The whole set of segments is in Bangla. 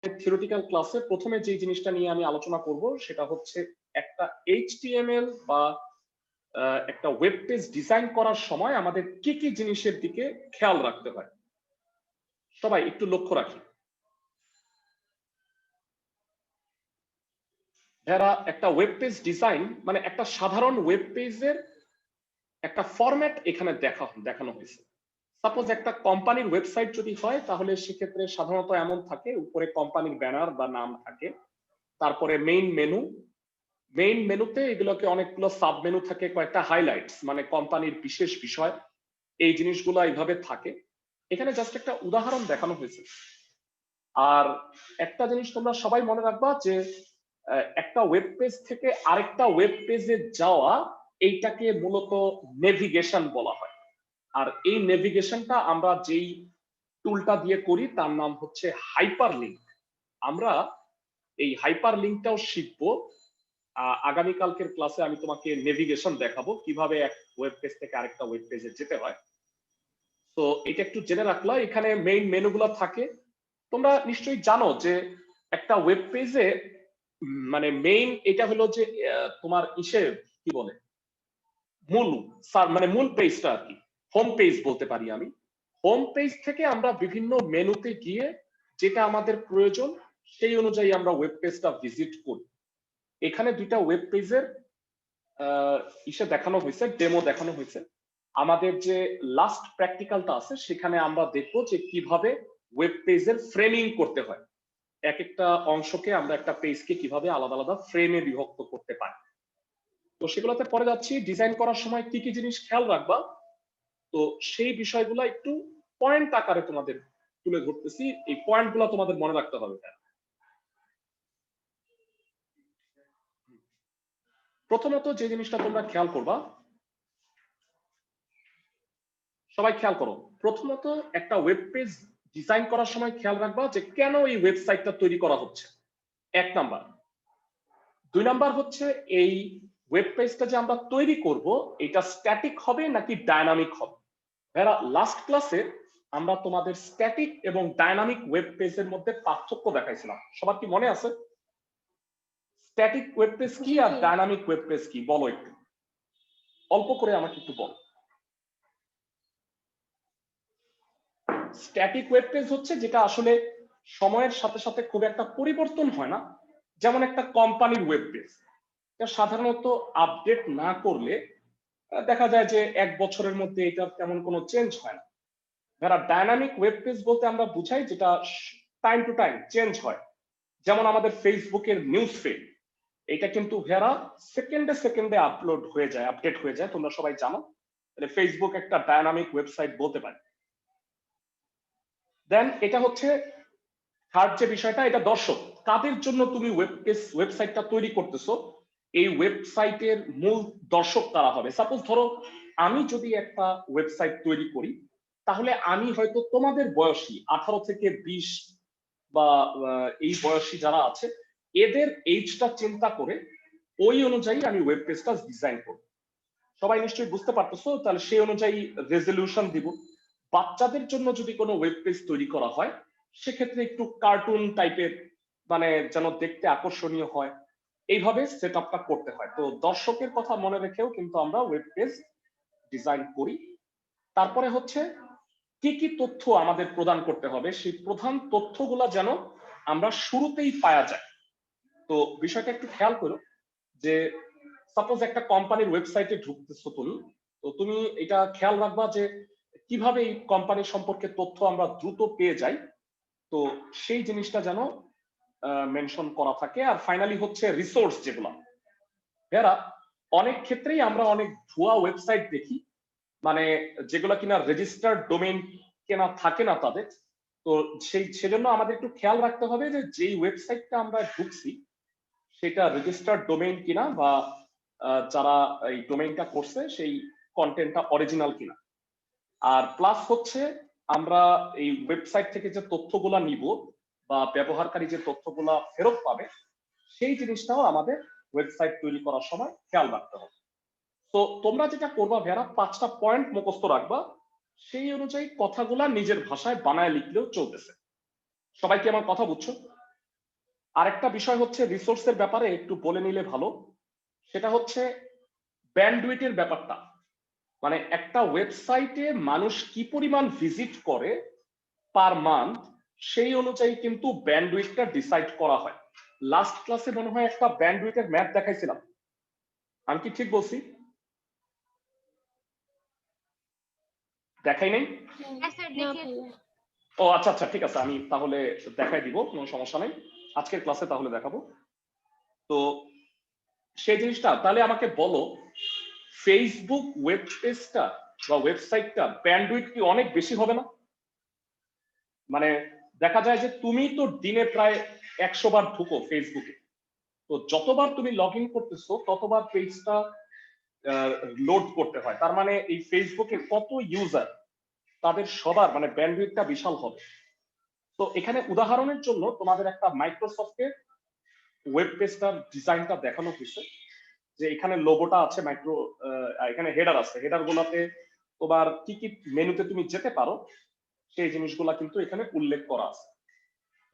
থিওরিটিক্যাল ক্লাসে প্রথমে যে জিনিসটা নিয়ে আমি আলোচনা করব সেটা হচ্ছে একটা এইচটিএমএল বা একটা ওয়েব পেজ ডিজাইন করার সময় আমাদের কি কি জিনিসের দিকে খেয়াল রাখতে হয়। সবাই একটু লক্ষ্য রাখি। যারা একটা ওয়েব পেজ ডিজাইন মানে একটা সাধারণ ওয়েব পেজের একটা ফরম্যাট এখানে দেখানো হয়েছে। সাপোজ একটা কোম্পানির ওয়েবসাইট যদি হয় তাহলে সেক্ষেত্রে সাধারণত এমন থাকে, উপরে কোম্পানির ব্যানার বা নাম থাকে, তারপরে মেইন মেনুতে এগুলোকে অনেকগুলো সাব মেনু থাকে, কয়েকটা হাইলাইটস মানে কোম্পানির বিশেষ বিষয়, এই জিনিসগুলো এইভাবে থাকে। এখানে জাস্ট একটা উদাহরণ দেখানো হয়েছে। আর একটা জিনিস তোমরা সবাই মনে রাখবা যে একটা ওয়েব পেজ থেকে আরেকটা ওয়েব পেজে যাওয়া এইটাকে মূলত নেভিগেশন বলা হয়। আর এই নেভিগেশনটা আমরা যেই টুলটা দিয়ে করি তার নাম হচ্ছে হাইপার লিঙ্ক। আমরা এই হাইপার লিঙ্কটাও শিখবো। আগামীকালকের ক্লাসে আমি তোমাকে নেভিগেশন দেখাবো কিভাবে এক ওয়েব পেজ থেকে আরেকটা ওয়েব পেজে যেতে হয়। তো এটা একটু জেনে রাখলা। এখানে মেইন মেনুগুলো থাকে। তোমরা নিশ্চয়ই জানো যে একটা ওয়েব পেজে মানে মেইন এটা হলো যে তোমার কি বলে মূল পেজটা আর কি, হোম পেজ বলতে পারি আমি। হোম পেজ থেকে আমরা বিভিন্ন মেনুতে গিয়ে যেটা আমাদের প্রয়োজন সেই অনুযায়ী আমরা ওয়েব পেজটা ভিজিট করি। এখানে দুইটা ওয়েব পেজের দেখানো হয়েছে, ডেমো দেখানো হয়েছে। আমাদের যে লাস্ট প্র্যাকটিক্যালটা আছে সেখানে আমরা দেখবো যে কিভাবে ওয়েব পেজের ফ্রেমিং করতে হয়। এক একটা অংশকে আমরা একটা পেজকে কিভাবে আলাদা আলাদা ফ্রেমে বিভক্ত করতে পারি। তো সেগুলোতে পরে যাচ্ছি। ডিজাইন করার সময় কি কি জিনিস খেয়াল রাখবা, তো সেই বিষয়গুলো একটু পয়েন্ট আকারে তোমাদের তুলে ধরতেছি। এই পয়েন্টগুলো তোমাদের মনে রাখতে হবে। প্রথমত যে জিনিসটা তোমরা খেয়াল করবা, সবাই খেয়াল করো, প্রথমত একটা ওয়েব পেজ ডিজাইন করার সময় খেয়াল রাখবা যে কেন এই ওয়েবসাইটটা তৈরি করা হচ্ছে, এক নাম্বার। দুই নাম্বার হচ্ছে এই ওয়েব পেজটা যে আমরা তৈরি করব এটা স্ট্যাটিক হবে নাকি ডায়নামিক হবে। এরা লাস্ট ক্লাসে আমরা তোমাদের স্ট্যাটিক এবং ডায়নামিক ওয়েব পেজের মধ্যে পার্থক্য দেখাইছিলাম, সবার কি মনে আছে? স্ট্যাটিক ওয়েব পেজ কি আর ডায়নামিক ওয়েব পেজ কি বলো একটু, অল্প করে আমাকে একটু বলো। স্ট্যাটিক ওয়েব পেজ হচ্ছে যেটা আসলে সময়ের সাথে সাথে খুব একটা পরিবর্তন হয় না, যেমন একটা কোম্পানির ওয়েব পেজ সাধারণত আপডেট না করলে দেখা যায় যে এক বছরের মধ্যে এটার তেমন কোনো চেঞ্জ হয় না। যারা ডায়নামিক ওয়েব পেজ বলতে আমরা বুঝাই যেটা টাইম টু টাইম চেঞ্জ হয়, যেমন আমাদের ফেসবুকের নিউজ ফিড, এটা কিন্তু ভেরা সেকেন্ডে সেকেন্ডে আপলোড হয়ে যায়, আপডেট হয়ে যায়, তোমরা সবাই জানো। তাহলে ফেসবুক একটা ডায়নামিক ওয়েবসাইট বলতে পারি। দেন এটা হচ্ছে থার্ড যে বিষয়টা, এটা দর্শক, কাদের জন্য তুমি ওয়েবসাইটটা তৈরি করতেছো, এই ওয়েবসাইটের মূল দর্শক কারা হবে। সাপোজ ধরো আমি যদি একটা ওয়েবসাইট তৈরি করি তাহলে আমি হয়তো তোমাদের বয়সী 18 থেকে 20 বা এই বয়সী যারা আছে এদের এইজটা চিন্তা করে ওই অনুযায়ী আমি ওয়েব পেজটা ডিজাইন করব। সবাই নিশ্চয়ই বুঝতে পারতেছো। তাহলে সেই অনুযায়ী রেজলিউশন দিব। বাচ্চাদের জন্য যদি কোনো ওয়েব পেজ তৈরি করা হয় সেক্ষেত্রে একটু কার্টুন টাইপের, মানে যেন দেখতে আকর্ষণীয় হয়, এইভাবে সেট আপটা করতে হয়। তো দর্শকের কথা মনে রেখেও কিন্তু আমরা ওয়েব পেজ ডিজাইন করি। তারপরে হচ্ছে কি কি তথ্য আমাদের প্রদান করতে হবে, সেই প্রধান তথ্যগুলা যেন আমরা শুরুতেই পাওয়া যায়। তো বিষয়টা একটু খেয়াল করো যে সাপোজ একটা কোম্পানির ওয়েবসাইটে ঢুকতেছো তুমি, তো তুমি এটা খেয়াল রাখবা যে কিভাবে এই কোম্পানি সম্পর্কে তথ্য আমরা দ্রুত পেয়ে যাই, তো সেই জিনিসটা যেন মেনশন করা থাকে। আর ফাইনালি হচ্ছে রিসোর্স, যেগুলো এরা অনেক ক্ষেত্রেই আমরা অনেক ভুয়া ওয়েবসাইট দেখি, মানে যেগুলো কিনা রেজিস্টার্ড ডোমেইন কেনা থাকে না তাদের। তো সেজন্য আমাদের একটু খেয়াল রাখতে হবে যে যেই ওয়েবসাইটটা আমরা ঢুকছি সেটা রেজিস্টার্ড ডোমেইন কিনা, বা যারা এই ডোমেইনটা করছে সেই কন্টেন্টটা অরিজিনাল কিনা। আর প্লাস হচ্ছে আমরা এই ওয়েবসাইট থেকে যে তথ্যগুলা নিব বা ব্যবহারকারী যে তথ্যগুলা ফেরত পাবে সেই জিনিসটাও আমাদের ওয়েবসাইট তৈরি করার সময় খেয়াল রাখতে হবে। তো তোমরা যেটা করবা ভেড়া, 5টা পয়েন্ট মুখস্থ রাখবা, সেই অনুযায়ী কথাগুলা নিজের ভাষায় বানায় লিখলেও চলতেছে। সবাই কি আমার কথা বুঝছো? আরেকটা বিষয় হচ্ছে রিসোর্সের ব্যাপারে একটু বলে নিলে ভালো, সেটা হচ্ছে ব্যান্ডউইথের ব্যাপারটা। মানে একটা ওয়েবসাইটে মানুষ কি পরিমাণ ভিজিট করে পার মান্থ, সেই অনুযায়ী কিন্তু ব্যান্ডউইথটা ডিসাইড করা হয়। লাস্ট ক্লাসে মনে হয় একটা ব্যান্ডউইথের ম্যাপ দেখাইছিলাম, আমি কি ঠিক বলছি? দেখাই নাই? ও আচ্ছা আচ্ছা, ঠিক আছে, আমি তাহলে দেখাই দিব, কোনো সমস্যা নেই, আজকের ক্লাসে তাহলে দেখাবো। তো সেই জিনিসটা তাহলে আমাকে বলো, ফেসবুক ওয়েব পেজটা বা ওয়েবসাইটটা ব্যান্ডউইথ কি অনেক বেশি হবে না? মানে দেখা যায় যে তুমি তো দিনে প্রায় 100 বার ঢুকো ফেসবুকে, তো যতবার তুমি লগ ইন করতেছো ততবার পেজটা লোড করতে হয়, তার মানে এই ফেসবুকে কত ইউজার, তাদের সবার মানে ব্যান্ডউইথটা বিশাল হবে। তো এখানে উদাহরণের জন্য তোমাদের একটা মাইক্রোসফটের ওয়েব পেজটার ডিজাইনটা দেখানো হয়েছে, যে এখানে লোগোটা আছে মাইক্রো, এখানে হেডার আছে, হেডার গুলাতে তোমার কি কি মেনুতে তুমি যেতে পারো সেই জিনিসগুলা কিন্তু এখানে উল্লেখ করা আছে।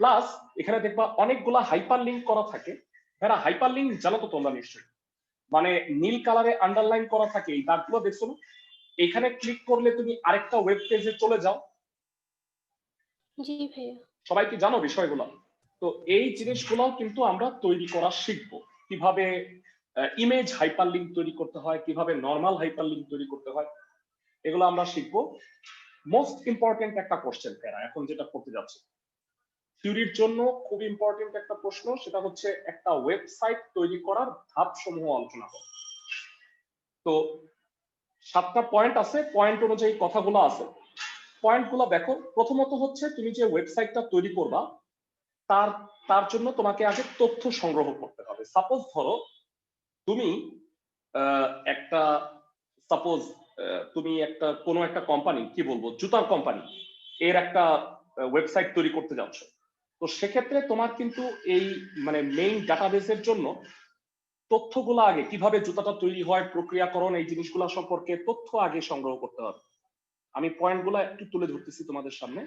প্লাস এখানে দেখবা অনেকগুলা হাইপার লিঙ্ক করা থাকে। হ্যাঁ, হাইপার লিঙ্ক জানো তো তোমরা নিশ্চয়ই, মানে নীল কালারে আন্ডারলাইন করা থাকে, এই দাগগুলো দেখছো না? এখানে ক্লিক করলে তুমি আরেকটা ওয়েব পেজে চলে যাও। জি ভাইয়া। সবাই কি জানো বিষয়গুলো? তো এই জিনিসগুলোও কিন্তু আমরা তৈরি করা শিখবো, কিভাবে ইমেজ হাইপার লিঙ্ক তৈরি করতে হয়, কিভাবে নর্মাল হাইপার লিঙ্ক তৈরি করতে হয়, এগুলো আমরা শিখবো। মোস্ট ইম্পর্টেন্ট একটা কোশ্চেন প্যারা এখন যেটা করতে যাচ্ছে, থিওরির জন্য খুব ইম্পর্টেন্ট একটা প্রশ্ন, সেটা হচ্ছে একটা ওয়েবসাইট তৈরি করার ধাপ সমূহ আলোচনা করো। তো 7টা পয়েন্ট আছে, পয়েন্ট অনুযায়ী কথাগুলো আছে, পয়েন্টগুলো দেখো। প্রথমত হচ্ছে তুমি যে ওয়েবসাইটটা তৈরি করবা তার তার জন্য তোমাকে আগে তথ্য সংগ্রহ করতে হবে। সাপোজ ধরো তুমি একটা সাপোজ তুমি একটা কোনো একটা কোম্পানি, কি বলবো, জুতার কোম্পানি, এর একটা ওয়েবসাইট তৈরি করতে যাচ্ছ। তো সেক্ষেত্রে তোমার কিন্তু এই মানে মেইন ডাটাবেসের জন্য তথ্যগুলো আগে, কিভাবে জুতাটা তৈরি হয়, প্রক্রিয়াকরণ, এই জিনিসগুলো সম্পর্কে তথ্য আগে সংগ্রহ করতে হবে। আমি পয়েন্টগুলো একটু তুলে ধরতেছি তোমাদের সামনে।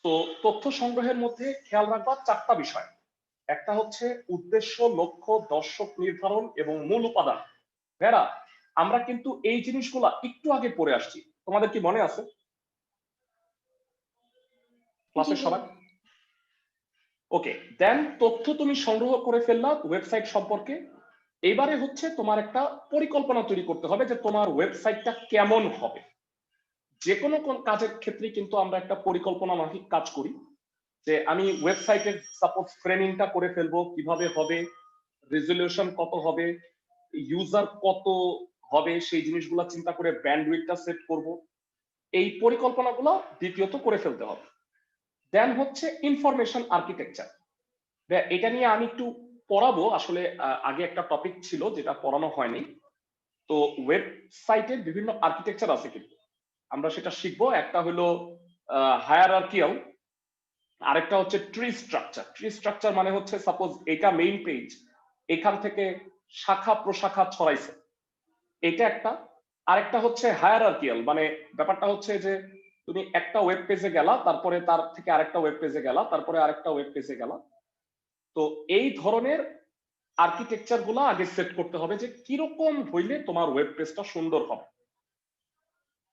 তো তথ্য সংগ্রহের মধ্যে খেয়াল রাখবা 4টা বিষয়। একটা হচ্ছে উদ্দেশ্য, লক্ষ্য, দর্শক নির্ধারণ এবং মূল উপাদান। ভেড়া, আমরা কিন্তু এই জিনিসগুলা একটু আগে পড়ে আসছি, তোমাদের কি মনে আছে ক্লাসের সবাই? ওকে, দেন তথ্য তুমি সংগ্রহ করে ফেললা ওয়েবসাইট সম্পর্কে। এবারে হচ্ছে তোমার একটা পরিকল্পনা তৈরি করতে হবে যে তোমার ওয়েবসাইটটা কেমন হবে। যে কোনো কাজের ক্ষেত্রে কিন্তু আমরা একটা পরিকল্পনা মাফিক কাজ করি, যে আমি ওয়েবসাইটের সাপোজ ফ্রেমিংটা করে ফেলবো, কিভাবে হবে, রেজলিউশন কত হবে, ইউজার কত হবে, সেই জিনিসগুলো চিন্তা করে ব্যান্ডউইথটা সেট করব। এই পরিকল্পনাগুলো দ্বিতীয়ত করে ফেলতে হবে। দেন হচ্ছে ইনফরমেশন আর্কিটেকচার। এটা নিয়ে আমি একটু পড়াবো, আসলে আগে একটা টপিক ছিল যেটা পড়ানো হয়নি। তো ওয়েবসাইটের বিভিন্ন আর্কিটেকচার আছে কিন্তু আমরা সেটা শিখবো। একটা হলো হায়ারার্কিয়াল, আরেকটা হচ্ছে ট্রি স্ট্রাকচার। ট্রি স্ট্রাকচার মানে হচ্ছে সাপোজ এটা মেইন পেজ, এখান থেকে শাখা প্রশাখা ছড়াইছে, এটা একটা। আরেকটা হচ্ছে হায়ারার্কিয়াল, মানে ব্যাপারটা হচ্ছে যে তুমি একটা ওয়েব পেজে গেলা, তারপরে তার থেকে আরেকটা ওয়েব পেজে গেলা, তারপরে আরেকটা ওয়েব পেজে গেলা। তো এই ধরনের আর্কিটেকচার গুলা আগে সেট করতে হবে যে কিরকম হইলে তোমার ওয়েব পেজটা সুন্দর হবে।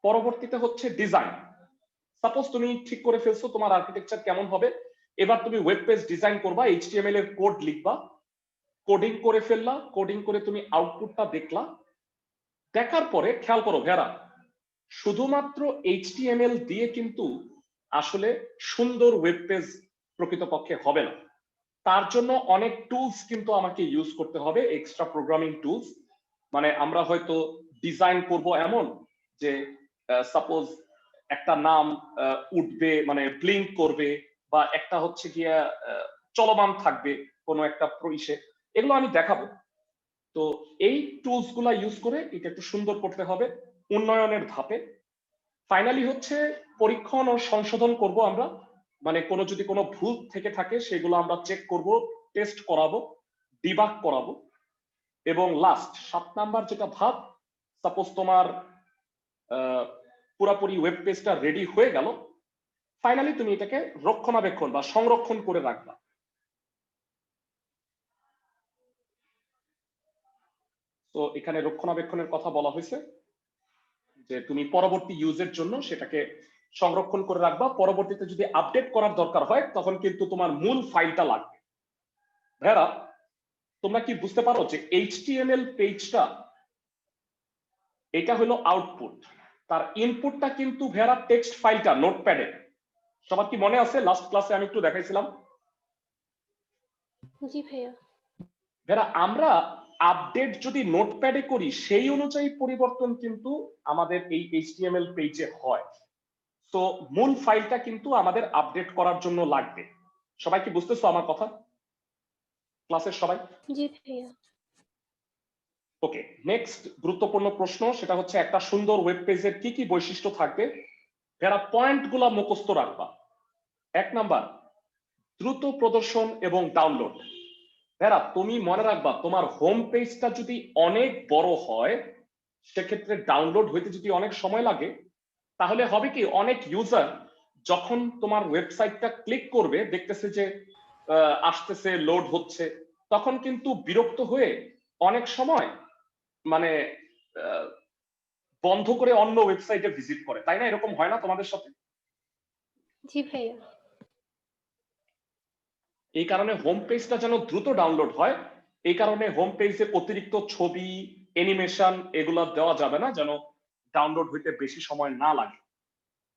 পরবর্তীতে হচ্ছে ডিজাইন। সাপোজ তুমি ঠিক করে ফেলছো তোমার আর্কিটেকচার কেমন হবে, এবার তুমি ওয়েব পেজ ডিজাইন করবা, এইচটিএমএল এর কোড লিখবা, কোডিং করে ফেললা, কোডিং করে তুমি আউটপুটটা দেখলা। দেখার পরে খেয়াল করো ভেড়া, শুধুমাত্র এইচটিএমএল দিয়ে কিন্তু আসলে সুন্দর ওয়েব পেজ প্রকৃতপক্ষে হবে না। তার জন্য অনেক টুলস কিন্তু আমাকে ইউজ করতে হবে, এক্সট্রা প্রোগ্রামিং টুলস। মানে আমরা হয়তো ডিজাইন করব এমন যে সাপোজ একটা নাম উঠবে, মানে ব্লিঙ্ক করবে, বা একটা হচ্ছে গিয়া চলমান থাকবে কোনো একটা ইসে, এগুলো আমি দেখাবো। তো এই টুলস গুলা ইউজ করে এটা একটু সুন্দর করতে হবে উন্নয়নের ধাপে। ফাইনালি হচ্ছে পরীক্ষণ ও সংশোধন করব আমরা, মানে কোনো যদি কোনো ভুল থেকে থাকে সেগুলো আমরা চেক করব, টেস্ট করাবো, ডিবাগ করাবো। এবং লাস্ট 7 নাম্বার যেটা ধাপ, সাপোজ তোমার পুরাপুরি ওয়েব পেজটা রেডি হয়ে গেল, ফাইনালি তুমি এটাকে রক্ষণাবেক্ষণ বা সংরক্ষণ করে রাখবা। তো এখানে রক্ষণাবেক্ষণের কথা বলা হয়েছে যে তুমি পরবর্তী ইউজের জন্য সেটাকে সংরক্ষণ করে রাখবা, পরবর্তীতে যদি আপডেট করার দরকার হয় তখন কিন্তু তোমার মূল ফাইলটা লাগবে। ভাইরা তোমরা কি বুঝতে পারো যে HTML পেজটা এটা হলো আউটপুট, তার ইনপুটটা কিন্তু ভেরা টেক্সট ফাইলটা নোটপ্যাডে। সবার কি মনে আছে লাস্ট ক্লাসে আমি একটু দেখাইছিলাম? জি ভাইয়া। ভেরা আমরা আপডেট যদি নোটপ্যাডে করি সেই অনুযায়ী পরিবর্তন কিন্তু আমাদের এই HTML পেজে হয়। তো মূল ফাইলটা কিন্তু আমাদের আপডেট করার জন্য লাগবে। সবাই কি বুঝতেছো আমার কথা ক্লাসের সবাই? জি ভাইয়া। ওকে, নেক্সট গুরুত্বপূর্ণ প্রশ্ন সেটা হচ্ছে একটা সুন্দর ওয়েব পেজের কি কি বৈশিষ্ট্য থাকবে? যারা পয়েন্টগুলো মুখস্থ রাখবা। 1 নাম্বার দ্রুত প্রদর্শন এবং ডাউনলোড। ভেরা তুমি মনে রাখবা তোমার হোম পেজটা যদি অনেক বড় হয় সেক্ষেত্রে ডাউনলোড হইতে যদি অনেক সময় লাগে তাহলে হবে কি অনেক ইউজার যখন তোমার ওয়েবসাইটটা ক্লিক করবে দেখতেছে যে আসতেছে লোড হচ্ছে, তখন কিন্তু বিরক্ত হয়ে অনেক সময় মানে বন্ধ করে অন্য ওয়েবসাইটে ভিজিট করে, তাই না? এরকম হয় না তোমাদের সাথে? জি ভাইয়া। এই কারণে হোম পেজটা যেন দ্রুত ডাউনলোড হয়, এই কারণে হোম পেজে অতিরিক্ত ছবি অ্যানিমেশন এগুলো দেওয়া যাবে না, যেন ডাউনলোড হইতে বেশি সময় না লাগে।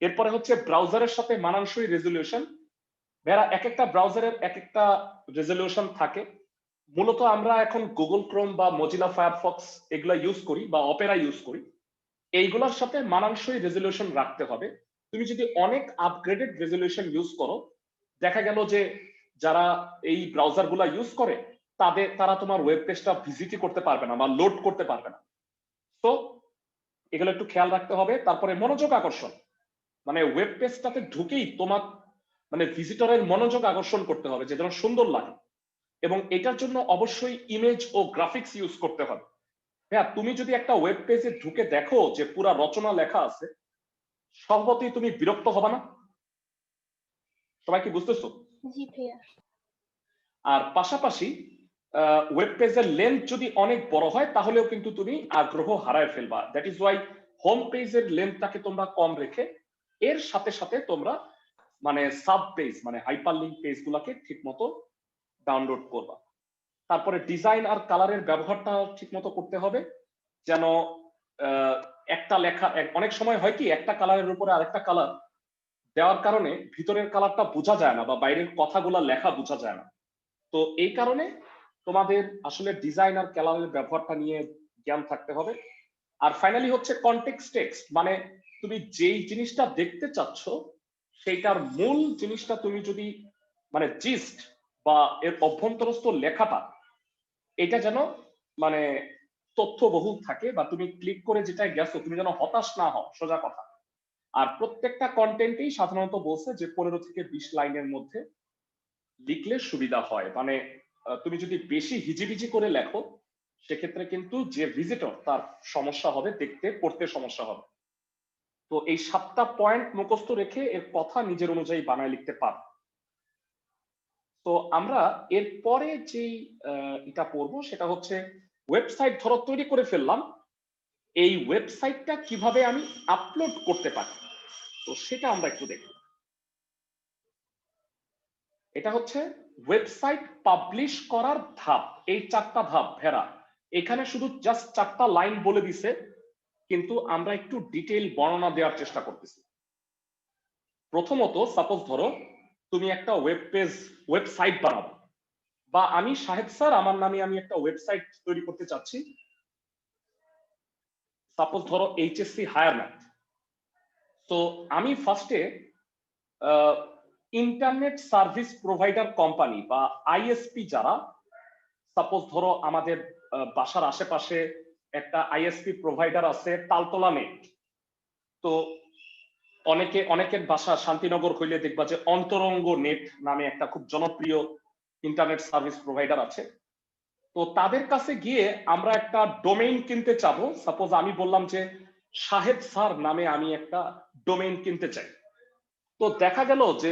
এরপরে হচ্ছে ব্রাউজারের সাথে মানানসই রেজলিউশন। ভাইরা এক একটা ব্রাউজারের এক একটা রেজলিউশন থাকে। মূলত আমরা এখন গুগল ক্রোম বা মজিলা ফায়ারফক্স এগুলা ইউজ করি বা অপেরা ইউজ করি, এইগুলোর সাথে মানানসই রেজলিউশন রাখতে হবে। তুমি যদি অনেক আপগ্রেডেড রেজলিউশন ইউজ করো দেখা গেল যে যারা এই ব্রাউজার গুলা ইউজ করে তারা তোমার ওয়েব পেজটা ভিজিটই করতে পারবে না বা লোড করতে পারবে না। তো এগুলো একটু খেয়াল রাখতে হবে। তারপরে মনোযোগ আকর্ষণ, মানে ওয়েব পেজটাতে ঢুকেই তোমার মানে ভিজিটরের মনোযোগ আকর্ষণ করতে হবে যে যেন সুন্দর লাগে, এবং এটার জন্য অবশ্যই ইমেজ ও গ্রাফিক্স ইউজ করতে হবে। হ্যাঁ, তুমি যদি একটা ওয়েব পেজে ঢুকে দেখো যে পুরা রচনা লেখা আছে স্বভাবতই তুমি বিরক্ত হবে না? সবাই কি বুঝতেছো? জি ভাইয়া। আর পাশাপাশি ওয়েব পেজের লেন্থ যদি অনেক বড় হয় তাহলেও কিন্তু তুমি আগ্রহ হারায় ফেলবা। দ্যাট ইজ ওয়াই হোম পেজের লেন্থটাকে তোমরা কম রেখে এর সাথে সাথে তোমরা মানে সাব পেজ মানে হাইপারলিংক পেজ গুলাকে ঠিক মতো ডাউনলোড করবা। তারপরে ডিজাইন আর কালারের ব্যবহারটা ঠিক মতো করতে হবে, যেন একটা লেখা অনেক সময় হয় কি একটা কালারের উপরে আরেকটা কালার দেওয়ার কারণে ভিতরের কালারটা বোঝা যায় না বা বাইরের কথাগুলো লেখা বোঝা যায় না। তো এই কারণে তোমাদের আসলে ডিজাইন আর কালারের ব্যবহারটা নিয়ে জ্ঞান থাকতে হবে। আর ফাইনালি হচ্ছে কনটেক্সট টেক্সট, মানে তুমি যেই জিনিসটা দেখতে চাচ্ছ সেইটার মূল জিনিসটা তুমি যদি মানে জিস্ট বা এর অভ্যন্তরস্থ লেখাটা এটা যেন মানে তথ্যবহুল থাকে বা তুমি ক্লিক করে যেটাই গেছো তুমি যেন হতাশ না হও, সোজা কথা। আর প্রত্যেকটা কন্টেন্টেই সাধারণত বলছে যে 15 থেকে 20 লাইনের মধ্যে লিখলে সুবিধা হয়। মানে তুমি যদি বেশি হিজিবিজি করে লেখো সেক্ষেত্রে কিন্তু যে ভিজিটর তার সমস্যা হবে, দেখতে পড়তে সমস্যা হবে। তো এই 7টা পয়েন্ট মুখস্থ রেখে এর কথা নিজের অনুযায়ী বানায় লিখতে পার। তো আমরা এরপরে যেই এটা পড়বো সেটা হচ্ছে ওয়েবসাইট ধরো তৈরি করে ফেললাম, এই ওয়েবসাইটটা কিভাবে আমি আপলোড করতে পারি তো সেটা আমরা একটু দেখব। এটা হচ্ছে ওয়েবসাইট পাবলিশ করার ধাপ, এই 4টা ধাপ। ভেরা এখানে শুধু জাস্ট 4টা লাইন বলে দিছে, কিন্তু আমরা একটু ডিটেইল বর্ণনা দেওয়ার চেষ্টা করতেছি। প্রথমত সাপোজ ধরো তুমি একটা ওয়েবসাইট বানাবো, বা আমি শাহেদ স্যার আমার নামে আমি একটা ওয়েবসাইট তৈরি করতে চাচ্ছি। সাপোজ ধরো এইচএসসি হায়ার ম্যাথ। তো আমি ফার্স্টে ইন্টারনেট সার্ভিস প্রোভাইডার কোম্পানি বা আইএসপি যারা, সাপোজ ধরো আমাদের বাসার আশেপাশে একটা আইএসপি প্রোভাইডার আছে তালতলা নেট। তো অনেকের বাসা শান্তিনগর হইলে দেখবা যে অন্তরঙ্গ নেট নামে একটা খুব জনপ্রিয় ইন্টারনেট সার্ভিস প্রোভাইডার আছে। তো তাদের কাছে গিয়ে আমরা একটা ডোমেইন কিনতে চাবো। সাপোজ আমি বললাম যে শাহেদ স্যার নামে আমি একটা ডোমেইন কিনতে চাই। তো দেখা গেল যে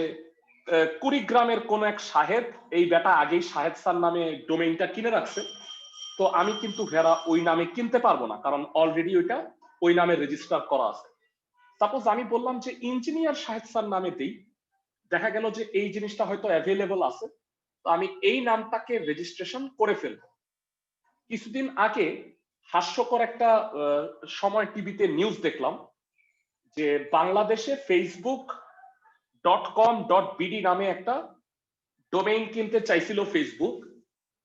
কুড়িগ্রামের কোন এক সাহেব, এই বেটা আগেই সাহেব স্যার নামে ডোমেইনটা কিনে রাখছে। তো আমি কিন্তু ভেড়া ওই নামে কিনতে পারবো না, কারণ অলরেডি ওইটা ওই নামে রেজিস্টার করা আছে। সাপোজ আমি বললাম যে ইঞ্জিনিয়ার সাহেব স্যার নামে দেই, দেখা গেল যে এই জিনিসটা হয়তো অ্যাভেলেবল আছে, তো আমি এই নামটাকে রেজিস্ট্রেশন করে ফেলবো। কিছুদিন আগে হাস্যকর একটা সময় টিভিতে নিউজ দেখলাম যে বাংলাদেশে facebook.com.bd নামে একটা ডোমেইন কিনতে চাইছিল ফেসবুক,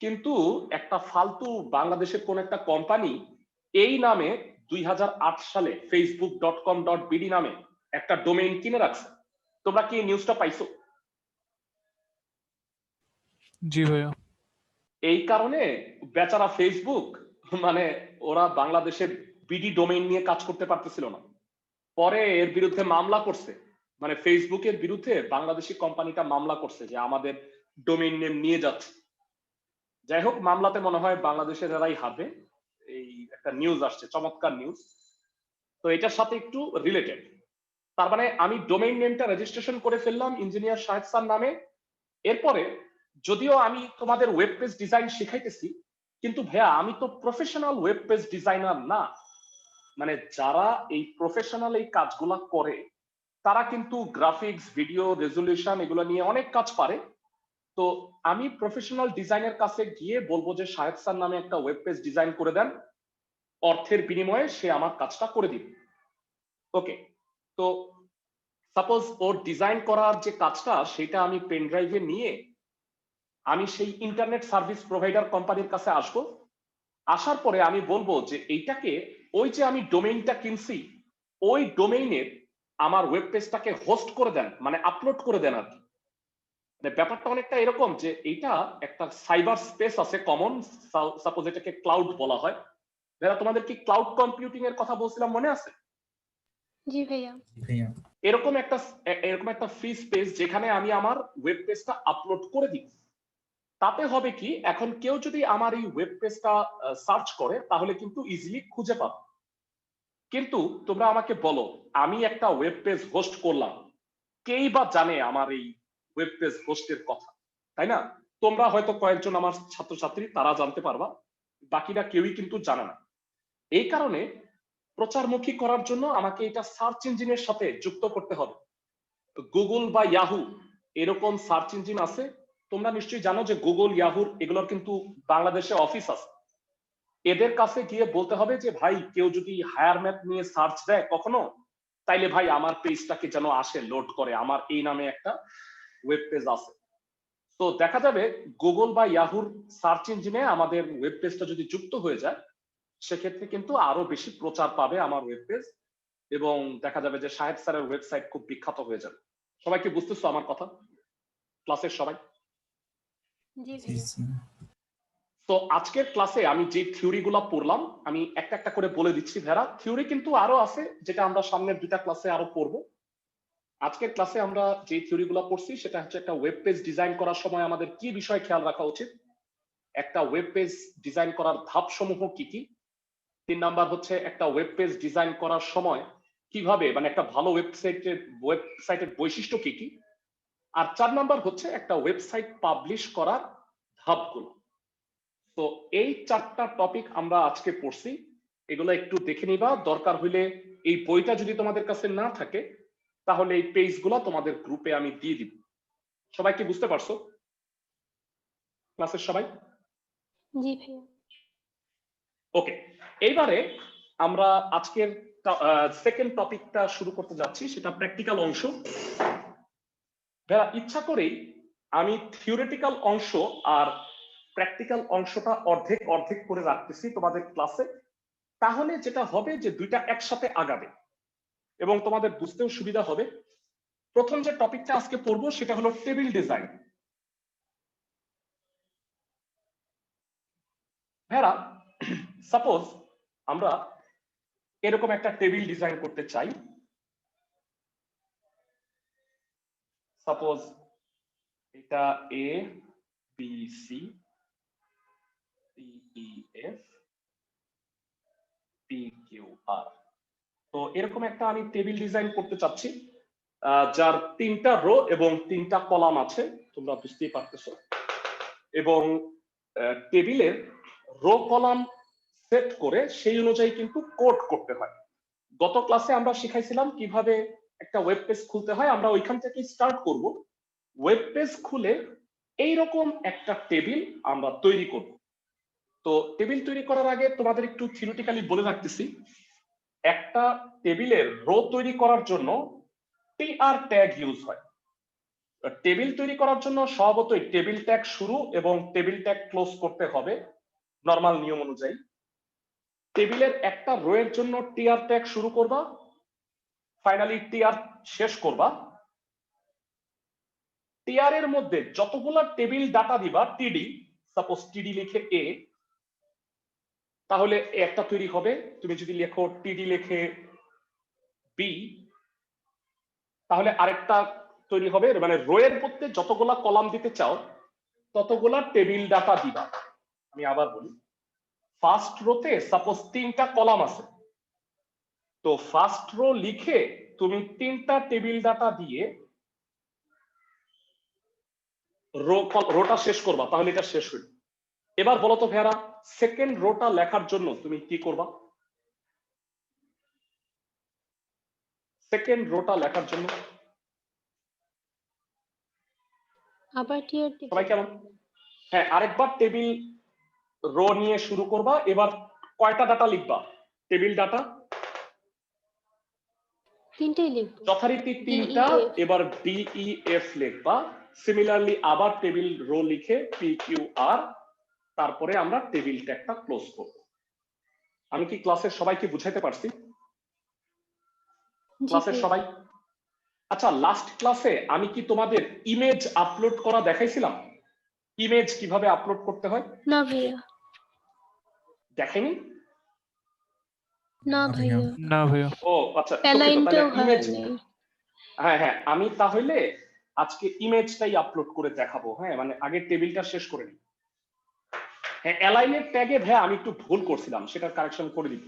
কিন্তু একটা ফালতু বাংলাদেশের কোন একটা কোম্পানি এই নামে 2008 সালে facebook.com.bd নামে একটা ডোমেইন কিনে রাখছে। তোমরা কি এই নিউজটা পাইছো? জি ভাইয়া। এই কারণে বেচারা ফেসবুক, মানে ওরা বাংলাদেশের বিডি ডোমেইন নিয়ে কাজ করতে পারতেছিল না। পরে এর বিরুদ্ধে মামলা করছে, মানে ফেসবুকের বিরুদ্ধে বাংলাদেশি কোম্পানিটা মামলা করছে যে আমাদের ডোমেইন নেম নিয়ে যাচ্ছে। যাই হোক, মামলাতে মনে হয় বাংলাদেশের এরাই হারবে। এই একটা নিউজ আসছে, চমৎকার নিউজ। তো এটার সাথে একটু রিলেটেড। তার মানে আমি ডোমেইন নেমটা রেজিস্ট্রেশন করে ফেললাম ইঞ্জিনিয়ার শাহেদ স্যার নামে। এরপরে যদিও আমি তোমাদের ওয়েব পেজ ডিজাইন শেখাইতেছি, কিন্তু ভাইয়া আমি তো প্রফেশনাল ওয়েব পেজ ডিজাইনার না। মানে যারা এই প্রফেশনাল এই কাজগুলা করে তারা কিন্তু গ্রাফিক্স, ভিডিও, রেজুলেশন এগুলো নিয়ে অনেক কাজ পারে। তো আমি প্রফেশনাল ডিজাইনের কাছে গিয়ে বলবো যে শাহেদ স্যার নামে একটা ওয়েব পেজ ডিজাইন করে দেন, অর্থের বিনিময়ে সে আমার কাজটা করে দিবে। ওকে, তো সাপোজ ওর ডিজাইন করার যে কাজটা সেটা আমি পেন ড্রাইভে নিয়ে আমি সেই ইন্টারনেট সার্ভিস প্রোভাইডার কোম্পানির কাছে আসবো। আসার পরে আমি বলবো যে এইটাকে, ওই যে আমি ডোমেইনটা কিনছি ওই ডোমেইনের আমার ওয়েব পেজটাকে হোস্ট করে দেন, মানে আপলোড করে দেন আর কি। ব্যাপারটা অনেকটা এরকম যে এইটা একটা সাইবার স্পেস আছে কমন, সাপোজ এটাকে ক্লাউড বলা হয়। যারা তোমাদের কি ক্লাউড কম্পিউটিং এর কথা বলছিলাম মনে আছে? জি ভাইয়া। এরকম একটা ফ্রি স্পেস যেখানে আমি আমার ওয়েব পেজটা আপলোড করে দিই। তাতে হবে কি, এখন কেউ যদি আমার এই ওয়েব পেজটা সার্চ করে তাহলে কিন্তু ইজিলি খুঁজে পাবে। কিন্তু তোমরা আমাকে বলো, আমি একটা ওয়েব পেজ হোস্ট করলাম, কেই বা জানে আমার এই ওয়েব পেজ হোস্টের কথা, তাই না? তোমরা হয়তো কয়েকজন আমার ছাত্রছাত্রী তারা জানতে পারবা, বাকিরা কেউই কিন্তু জানে না। এই কারণে প্রচারমুখী করার জন্য আমাকে এটা সার্চ ইঞ্জিনের সাথে যুক্ত করতে হবে। গুগল বা ইয়াহু এরকম সার্চ ইঞ্জিন আছে, তোমরা নিশ্চয়ই জানো যে গুগল, ইয়াহুর এগুলোর কিন্তু বাংলাদেশে অফিস আছে। এদের কাছে গিয়ে বলতে হবে যে ভাই কেউ যদি হায়ার ম্যাথ নিয়ে সার্চ দেয় কখনো, তাইলে ভাই আমার পেজটাকে যেন আসে, লোড করে, আমার এই নামে একটা ওয়েব পেজ আছে। তো দেখা যাবে গুগল বা ইয়াহুর সার্চ ইঞ্জিনে আমাদের ওয়েব পেজটা যদি যুক্ত হয়ে যায়, সেক্ষেত্রে কিন্তু আরো বেশি প্রচার পাবে আমার ওয়েব পেজ, এবং দেখা যাবে যে সাহেব স্যারের ওয়েবসাইট খুব বিখ্যাত হয়ে যাবে। সবাই কি বুঝতেছো আমার কথা? ক্লাসের সবাই? জি ভাইয়া। তো আজকের ক্লাসে আমি যে থিওরি গুলা পড়লাম আমি একটা একটা করে বলে দিচ্ছি ভেড়া। থিওরি কিন্তু আরো আছে, যেটা আমরা সামনের দুটা ক্লাসে আরো পড়বো। আজকের ক্লাসে আমরা যে থিওরি গুলা পড়ছি সেটা হচ্ছে একটা ওয়েব পেজ ডিজাইন করার সময় আমাদের কি বিষয় খেয়াল রাখা উচিত, একটা ওয়েব পেজ ডিজাইন করার ধাপ সমূহ কি কি, 3 নাম্বার হচ্ছে একটা ওয়েব পেজ ডিজাইন করার সময় কিভাবে, মানে একটা ভালো ওয়েবসাইটের বৈশিষ্ট্য কি কি, আর 4 নাম্বার হচ্ছে একটা ওয়েবসাইট পাবলিশ করার ধাপগুলো। তো এই 4টা টপিক আমরা আজকে পড়ছি, এগুলো একটু দেখে নিবা। দরকার হইলে এই বইটা যদি তোমাদের কাছে না থাকে তাহলে এই পেজগুলো তোমাদের গ্রুপে আমি দিয়ে দিব। সবাই কি বুঝতে পারছো? ক্লাসের সবাই? জি ভাইয়া। ওকে, এইবারে আমরা আজকের সেকেন্ড টপিকটা শুরু করতে যাচ্ছি, সেটা প্র্যাকটিক্যাল অংশ। যারা ইচ্ছা করেই আমি থিওরিটিক্যাল অংশ আর প্র্যাকটিক্যাল অংশটা অর্ধেক অর্ধেক করে রাখতেছি তোমাদের ক্লাসে। তাহলে যেটা হবে যে দুইটা একসাথে আগাবে এবং তোমাদের বুঝতেও সুবিধা হবে। প্রথম যে টপিকটা আজকে পড়বো সেটা হলো টেবিল ডিজাইন। ভেড়া, সাপোজ আমরা এরকম একটা টেবিল ডিজাইন করতে চাই। সাপোজ এটা A B C D E F P Q R. তো এরকম একটা আমি টেবিল ডিজাইন করতে চাচ্ছি। যার 3টা রো এবং 3টা কলাম আছে, তোমরা বুঝতেই পারতেছো। এবং টেবিলের রো কলাম সেট করে সেই অনুযায়ী কিন্তু কোড করতে হয়। গত ক্লাসে আমরা শিখাইছিলাম কিভাবে একটা ওয়েব পেজ খুলতে হয়, আমরা ওইখান থেকে স্টার্ট করব। ওয়েব পেজ খুলে এইরকম একটা টেবিল আমরা তৈরি করব। তো টেবিল তৈরি করার আগে তোমাদের একটু থিওরিটিক্যালি বলে রাখতেছি, একটা টেবিলের রো তৈরি করার জন্য টিআর ট্যাগ ইউজ হয়। টেবিল তৈরি করার জন্য স্বভাবতই টেবিল ট্যাগ শুরু এবং টেবিল ট্যাগ ক্লোজ করতে হবে নরমাল নিয়ম অনুযায়ী। টেবিলের একটা রো এর জন্য টিআর ট্যাগ শুরু করবা, ফাইনালি টিআর শেষ করবা। টিআর এর মধ্যে যতগুলা টেবিল ডাটা দিবা টিডি, সাপোজ টিডি লিখে এ, তাহলে একটা তৈরি হবে। তুমি যদি লেখো টিডি লিখে বি, তাহলে আরেকটা তৈরি হবে। মানে রো এর মধ্যে যতগুলা কলাম দিতে চাও ততগুলা টেবিল ডাটা দিবা। আমি আবার বলি, ফার্স্ট রোতে সাপোজ 3টা কলাম আছে, তো ফার্স্ট রো লিখে তুমি 3টা টেবিল ডাটা দিয়ে রোটা শেষ করবা, তাহলে এটা শেষ হইল। এবার বলো তো ভাইয়ারা, সেকেন্ড রোটা লেখার জন্য তুমি কি করবা? সেকেন্ড রোটা লেখার জন্য আবার টিয়ার দিবে। সবাই কেমন? হ্যাঁ, আরেকবার টেবিল রো নিয়ে শুরু করবা। এবার কয়টা ডাটা লিখবা? টেবিল ডাটা 3টাই লিখবো। যথারীতি 3টা। এবার ডিইএফ লিখবা। সিমিলারলি আবার টেবিল রো লিখে পিকিউআর, তারপরে আমরা টেবিল ট্যাগটা ক্লোজ করব। আমি কি ক্লাসের সবাইকে বুঝাইতে পারছি? ক্লাসের সবাই? আচ্ছা, লাস্ট ক্লাসে আমি কি তোমাদের ইমেজ আপলোড করা দেখাইছিলাম? ইমেজ কিভাবে আপলোড করতে হয়? না ভাইয়া। দেখেনি? না ভাইয়া। না ভাইয়া। ও আচ্ছা, অ্যালাইনটাও ইমেজ, হয়নি। হ্যাঁ হ্যাঁ, আমি তাহলে আজকে ইমেজটাই আপলোড করে দেখাবো। হ্যাঁ, মানে আগে টেবিলটা শেষ করে নিই। হ্যাঁ, অ্যালাইনের ট্যাগে ভাই আমি একটু ভুল করছিলাম, সেটার কারেকশন করে দিই।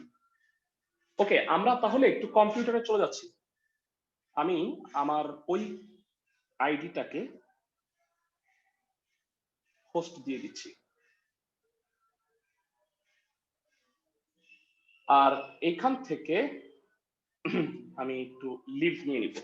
ওকে, আমরা তাহলে একটু কম্পিউটারে চলে যাচ্ছি। আমি আমার ওই আইডিটাকে হোস্ট দিয়ে দিচ্ছি, আর এখান থেকে আমি একটু লিভ নিয়ে নিব।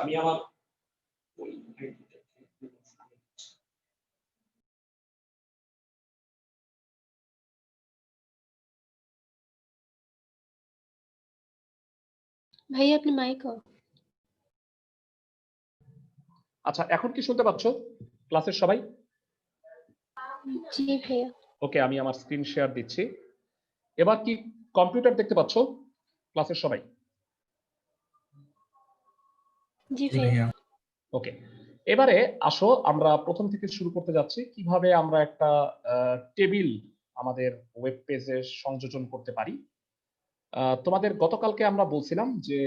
আমি আমার ভাইয়া আপনি মাইক অফ। আচ্ছা, এখন কি শুনতে পাচ্ছ ক্লাসের সবাই? জি ভাইয়া। ওকে, আমি আমার স্ক্রিন শেয়ার দিচ্ছি। এবার কি কম্পিউটার দেখতে পাচ্ছ ক্লাসের সবাই? জি ভাইয়া। ওকে, এবারে আসো আমরা প্রথম থেকে শুরু করতে যাচ্ছি কিভাবে আমরা একটা টেবিল আমাদের ওয়েব পেজে সংযোজন করতে পারি। তোমাদের গতকালকে আমরা বলছিলাম যে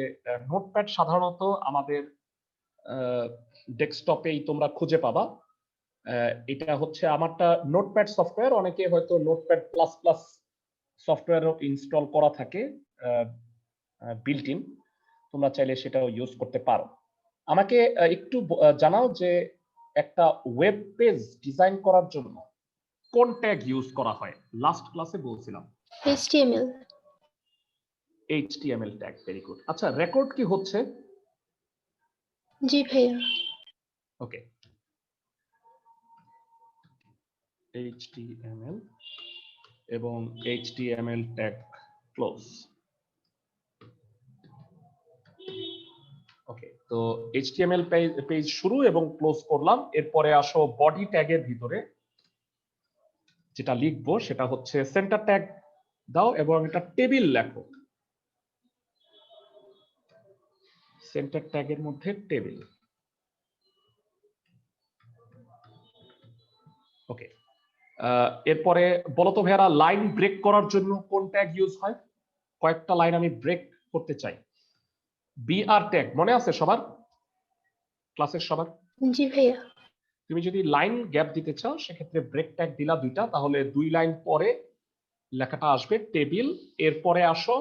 নোটপ্যাড সাধারণত আমাদের ডেস্কটপেই তোমরা খুঁজে পাবা। এটা হচ্ছে আমারটা নোটপ্যাড সফটওয়্যার, অনেকে হয়তো নোটপ্যাড প্লাস প্লাস সফটওয়্যারও ইনস্টল করা থাকে বিল্ট ইন, তোমরা চাইলে সেটাও ইউজ করতে পারো। আমাকে একটু জানাও যে একটা ওয়েব পেজ ডিজাইন করার জন্য কোন ট্যাগ ইউজ করা হয়? লাস্ট ক্লাসে বলছিলাম HTML। HTML tag. Very good. আচ্ছা, রেকর্ড কি হচ্ছে? জি ভাইয়া। ওকে, HTML এবং HTML ট্যাগ ক্লোজ। ওকে, তো HTML পেজ শুরু এবং ক্লোজ করলাম। এরপরে আসো বডি ট্যাগের ভিতরে যেটা লিখবো সেটা হচ্ছে সেন্টার ট্যাগ দাও এবং একটা টেবিল লেখো। সেন্টার ট্যাগের মধ্যে টেবিল। ওকে, এরপরে বলো তো ভাইয়ারা লাইন ব্রেক করার জন্য কোন ট্যাগ ইউজ হয়? কয়েকটা লাইন আমি ব্রেক করতে চাই। বিআর ট্যাগ মনে আছে সবার, ক্লাসের সবার? জি ভাইয়া। তুমি যদি লাইন গ্যাপ দিতে চাও সেক্ষেত্রে ব্রেক ট্যাগ দিলা দুইটা, তাহলে 2 লাইন পরে লেখাটা আসবে টেবিল। এরপরে আসো,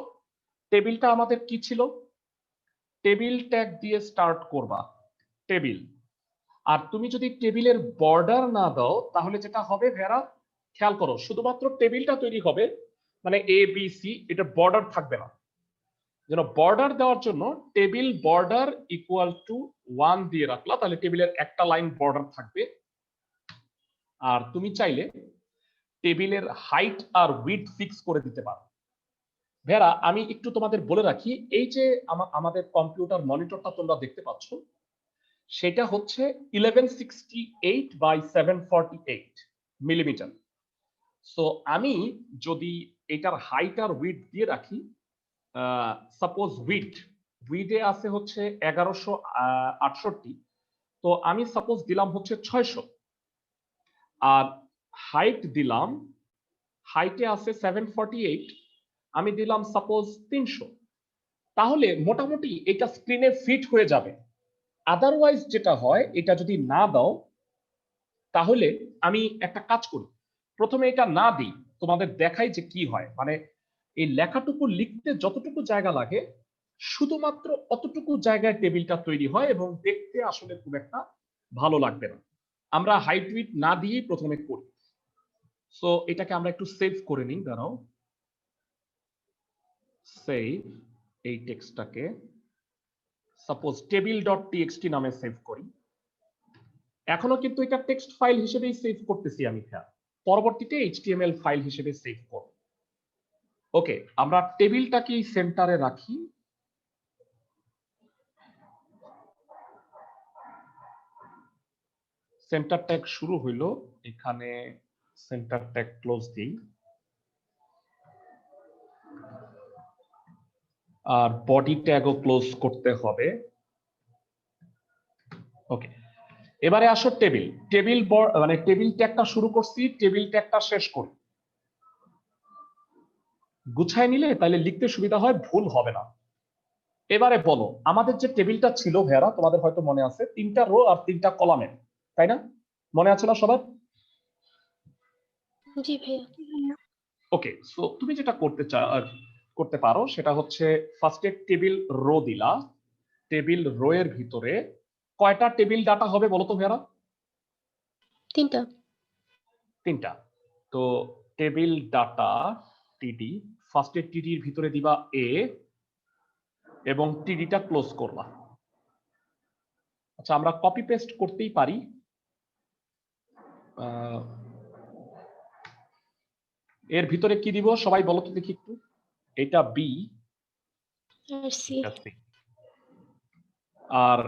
টেবিলটা আমাদের কি ছিল? টেবিল ট্যাগ দিয়ে স্টার্ট করবা, টেবিল। আর তুমি যদি টেবিলের বর্ডার না দাও তাহলে যেটা হবে ভেরা, খেয়াল করো, শুধুমাত্র টেবিলটা তৈরি হবে, মানে এ বি সি, এটা বর্ডার থাকবে না। যেন বর্ডার দেওয়ার জন্য টেবিল বর্ডার ইকুয়াল টু 1 দিয়ে রাখলা, তাহলে টেবিলের একটা লাইন বর্ডার থাকবে। আর তুমি চাইলে টেবিলের হাইট আর উইডথ ফিক্স করে দিতে পারো। ভেরা আমি একটু তোমাদের বলে রাখি, এই যে আমাদের কম্পিউটার মনিটরটা তোমরা দেখতে পাচ্ছ, সেটা হচ্ছে 1168 বাই 748 মিলিমিটার। সো আমি যদি এটার হাইট আর উইডথ দিয়ে রাখি, সাপোজ উইডে আছে হচ্ছে 1168, তো আমি সাপোজ দিলাম হচ্ছে 600, আর হাইট দিলাম, হাইটে আছে 748, আমি দিলাম সাপোজ 300, তাহলে মোটামুটি এটা স্ক্রিনে ফিট হয়ে যাবে। আদারওয়াইজ যেটা হয়, এটা যদি না দাও তাহলে আমি একটা কাজ করি, প্রথমে এটা না দিই, তোমাদের দেখাই যে কি হয়। মানে এই লেখাটুকু লিখতে যতটুকু জায়গা লাগে শুধুমাত্র অতটুকু জায়গায় টেবিলটা তৈরি হয় এবং দেখতে আসলে খুব একটা ভালো লাগবে না। আমরা হাইট উইডথ না দিয়েই প্রথমে করি। সো এটাকে আমরা একটু সেভ করে নিই, দাঁড়াও, সেভ এই টেক্সটটাকে সাপোজ table.txt নামে সেভ করি। এখনো কিন্তু এটা টেক্সট ফাইল হিসেবেই সেভ করতেছি আমি, পরবর্তীতে HTML ফাইল হিসেবে সেভ করব। ওকে, আমরা টেবিলটাকে সেন্টারে রাখি। সেন্টার ট্যাগ শুরু হইলো, এখানে সেন্টার ট্যাগ ক্লোজ দিই, আর বডি ট্যাগও ক্লোজ করতে হবে। ওকে, এবারে আসো টেবিল মানে টেবিল ট্যাগটা শুরু করছি, টেবিল ট্যাগটা শেষ করি। গুছায় নিলে তাহলে লিখতে সুবিধা হয়, ভুল হবে না। এবারে বলো, আমাদের যে টেবিলটা ছিল ভেরা, তোমাদের হয়তো মনে আছে 3টা রো আর 3টা কলামে, তাই না? মনে আছে না সবার? জি ভাইয়া। ওকে, সো তুমি যেটা করতে পারো সেটা হচ্ছে ফার্স্টে টেবিল রো দিলা। টেবিল রো এর ভিতরে কয়টা টেবিল ডাটা হবে বলো তো ভেরা? 3টা। 3টা। তো টেবিল ডাটা টিডি, ফার্স্টে টিডির ভিতরে দিবা এ এবং টিডিটা ক্লোজ করবা। আচ্ছা, আমরা কপি পেস্ট করতেই পারি। এর ভিতরে কি দিব সবাই বলো তো দেখি একটু। এটা বি আর সি। আর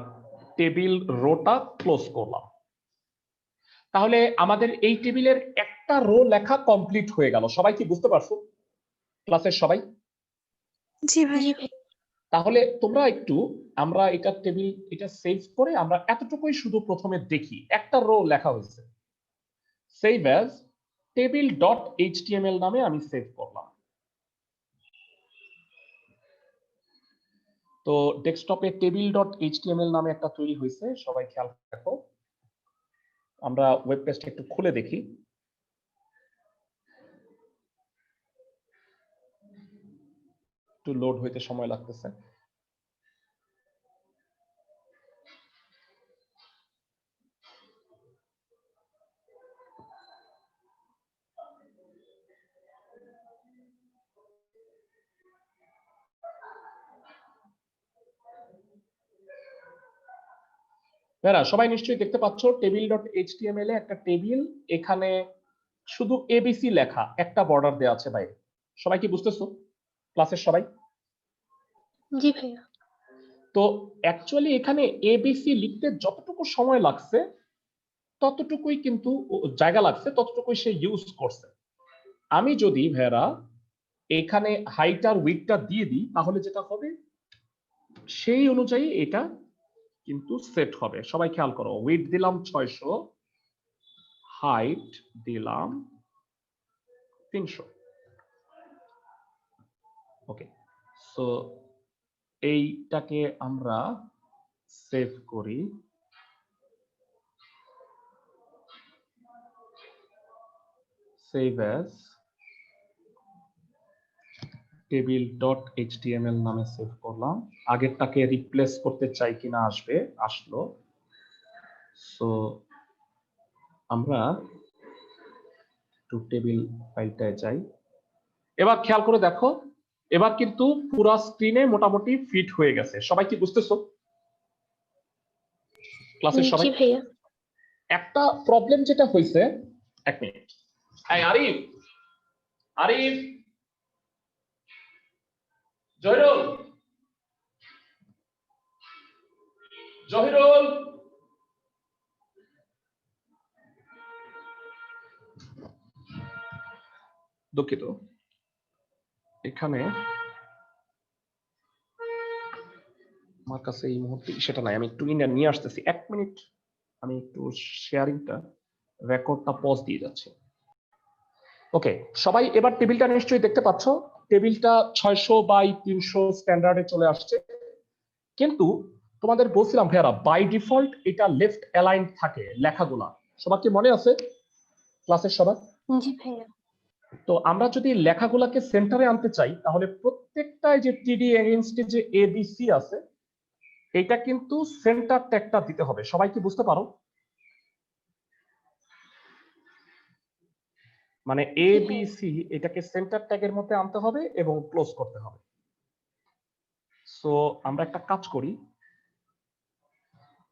টেবিল রোটা ক্লোজ করলাম। তাহলে আমাদের এই টেবিলের একটা রো লেখা কমপ্লিট হয়ে গেল। সবাই কি বুঝতে পারছো ক্লাসের সবাই? জি ভাই। তাহলে তোমরা একটু, আমরা এটা টেবিল এটা সেভ করে আমরা এতটুকুই শুধু প্রথমে দেখি, একটা রো লেখা হয়েছে। সেভ অ্যাজ table.html নামে আমি সেভ করলাম। তো ডেস্কটপে table.html নামে একটা তৈরি হয়েছে, সবাই খেয়াল রাখো। আমরা ওয়েব পেজটা একটু খুলে দেখি। একটু লোড হইতে সময় লাগতেছে। সবাই নিশ্চয়ই দেখতে পাচ্ছ টেবিল.html এ একটা টেবিল, এখানে শুধু এবিসি লেখা, একটা বর্ডার দেওয়া আছে বাইরে। সবাই কি বুঝতেছো? ক্লাসের সবাই? জি ভাইয়া। তো অ্যাকচুয়ালি এখানে এবিসি লিখতে যতটুকু সময় লাগছে ততটুকুই কিন্তু জায়গা লাগছে, ততটুকুই সে ইউজ করছে। আমি যদি ভেরা এখানে হাইট আর উইডটা দিয়ে দিই তাহলে যেটা হবে সেই অনুযায়ী এটা কিন্তু সেট হবে। সবাই খেয়াল করো, উইড দিলাম 600, হাইট দিলাম 300। ওকে, সো এইটাকে আমরা সেভ করি। সেভ অ্যাজ table.html নামে সেভ করলাম। আগেরটাকে রিপ্লেস করতে চাই কিনা আসবে, আসলো। সো আমরা টু টেবিল ফাইলটায় যাই। এবার খেয়াল করে দেখো, এবার কিন্তু পুরো স্ক্রিনে মোটামুটি ফিট হয়ে গেছে। সবাই কি বুঝতেছো? ক্লাসের সবাই? জি ভাইয়া। একটা প্রবলেম যেটা হয়েছে, এক মিনিট, এই আরিফ, আরিফ, জহিরুল, জহিরুল, দুঃখিত, এখানে আমার কাছে এই মুহূর্তে সেটা নাই, আমি একটু নিয়ে আসতেছি, 1 মিনিট। আমি একটু শেয়ারিংটা, রেকর্ডটা পজ দিয়ে যাচ্ছি। ওকে, সবাই এবার টেবিলটা নিশ্চয়ই দেখতে পাচ্ছ। টেবিলটা 600x300 স্ট্যান্ডার্ডে চলে আসছে। কিন্তু তোমাদের বলছিলাম ভাইয়ারা, বাই ডিফল্ট এটা লেফট অ্যালাইন থাকে লেখাগুলা। সবার কি মনে আছে ক্লাসের সবার? জি ভাইয়া। তো আমরা যদি লেখাগুলাকে সেন্টারে আনতে চাই তাহলে প্রত্যেকটায় যে টিডি এগেইনস্টে যে এবিসি আছে এটা কিন্তু সেন্টার ট্যাগটা দিতে হবে। সবাই কি বুঝতে পারো? মানে এবিসি এটাকে সেন্টার ট্যাগের মধ্যে আনতে হবে এবং ক্লোজ করতে হবে। সো আমরা একটা কাজ করি,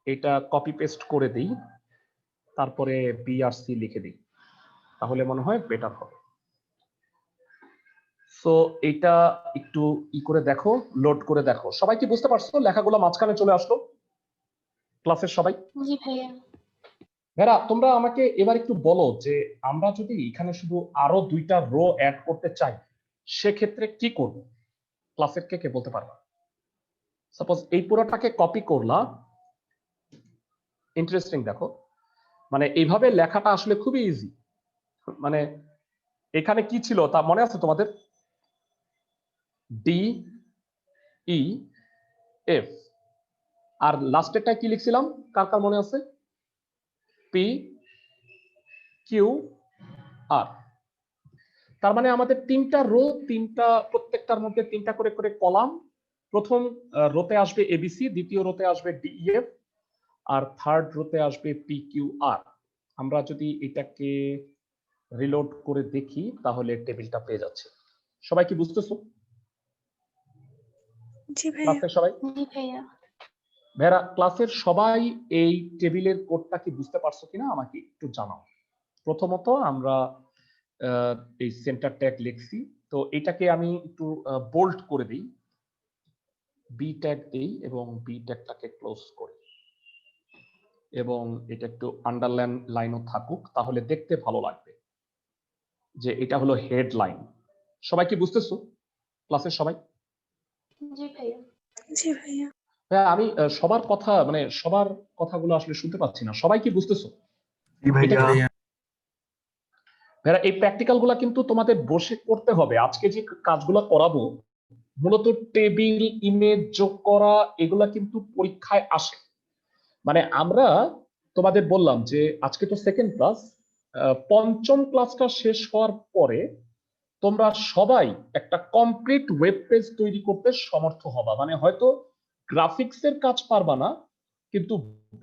এটা কপি পেস্ট করে দিই, তারপরে বিআরসি লিখে দিই, তাহলে মনে হয় বেটার হবে। সো এটা একটু ই করে দেখো, লোড করে দেখো। সবাই কি বুঝতে পারছো? লেখাগুলো মাঝখানে চলে আসলো ক্লাসের সবাই? জি ভাইয়া। ভেরা, তোমরা আমাকে এবার একটু বলো যে আমরা যদি এখানে শুধু আরো 2টা রো অ্যাড করতে চাই সেক্ষেত্রে কি করব? ক্লাসের কে কে বলতে পারবা? সাপোজ এই পুরোটাকে কপি করলা, ইন্টারেস্টিং দেখো, মানে এইভাবে লেখাটা আসলে খুবই ইজি। মানে এখানে কি ছিল তা মনে আছে তোমাদের? ডি ই এফ, আর লাস্টেরটা কি লিখছিলাম কার কার মনে আছে? পি কিউ আর। তার মানে আমাদের 3টা রো, প্রত্যেকটার মধ্যে 3টা করে করে কলাম। প্রথম রোতে আসবে এবিসি, দ্বিতীয় রোতে আসবে ডিইএফ, আর থার্ড রোতে আসবে পি কিউ আর। আমরা যদি এটাকে রিলোড করে দেখি তাহলে টেবিলটা পেয়ে যাচ্ছে। সবাই কি বুঝতেছো? জি ভাইয়া। ক্লাসের সবাই? জি ভাইয়া। ভাইরা, ক্লাসের সবাই এই টেবিলের কোডটা কি বুঝতে পারছো কিনা আমাকে একটু জানাও। প্রথমত আমরা এই সেন্টার ট্যাগ লিখছি, তো এটাকে আমি একটু বোল্ড করে দিই, বি ট্যাগ দিই এবং বি ট্যাগটাকে ক্লোজ করি, এবং এটা একটু আন্ডারলাইন লাইনও থাকুক, তাহলে দেখতে ভালো লাগবে যে এটা হলো হেডলাইন। সবাই কি বুঝতেছো ক্লাসের সবাই? জি ভাইয়া। জি ভাইয়া। হ্যাঁ, আমি সবার কথা মানে সবার কথাগুলো আসলে শুনতে পাচ্ছি না। সবাই কি বুঝতেছো? জি ভাইয়া। ভাইয়া, এই প্র্যাকটিক্যাল গুলা কিন্তু তোমাদের বসে করতে হবে। আজকে যে কাজগুলো করাবো মূলত টেবিল, ইমেজ যোগ করা, এগুলা কিন্তু পরীক্ষায় আসে। মানে আমরা তোমাদের বললাম যে আজকে তো সেকেন্ড ক্লাস, পঞ্চম ক্লাসটা শেষ হওয়ার পরে তোমরা সবাই একটা কমপ্লিট ওয়েব পেজ তৈরি করতে সমর্থ হবা। মানে হয়তো গ্রাফিক্সের কাজ পারবা না, কিন্তু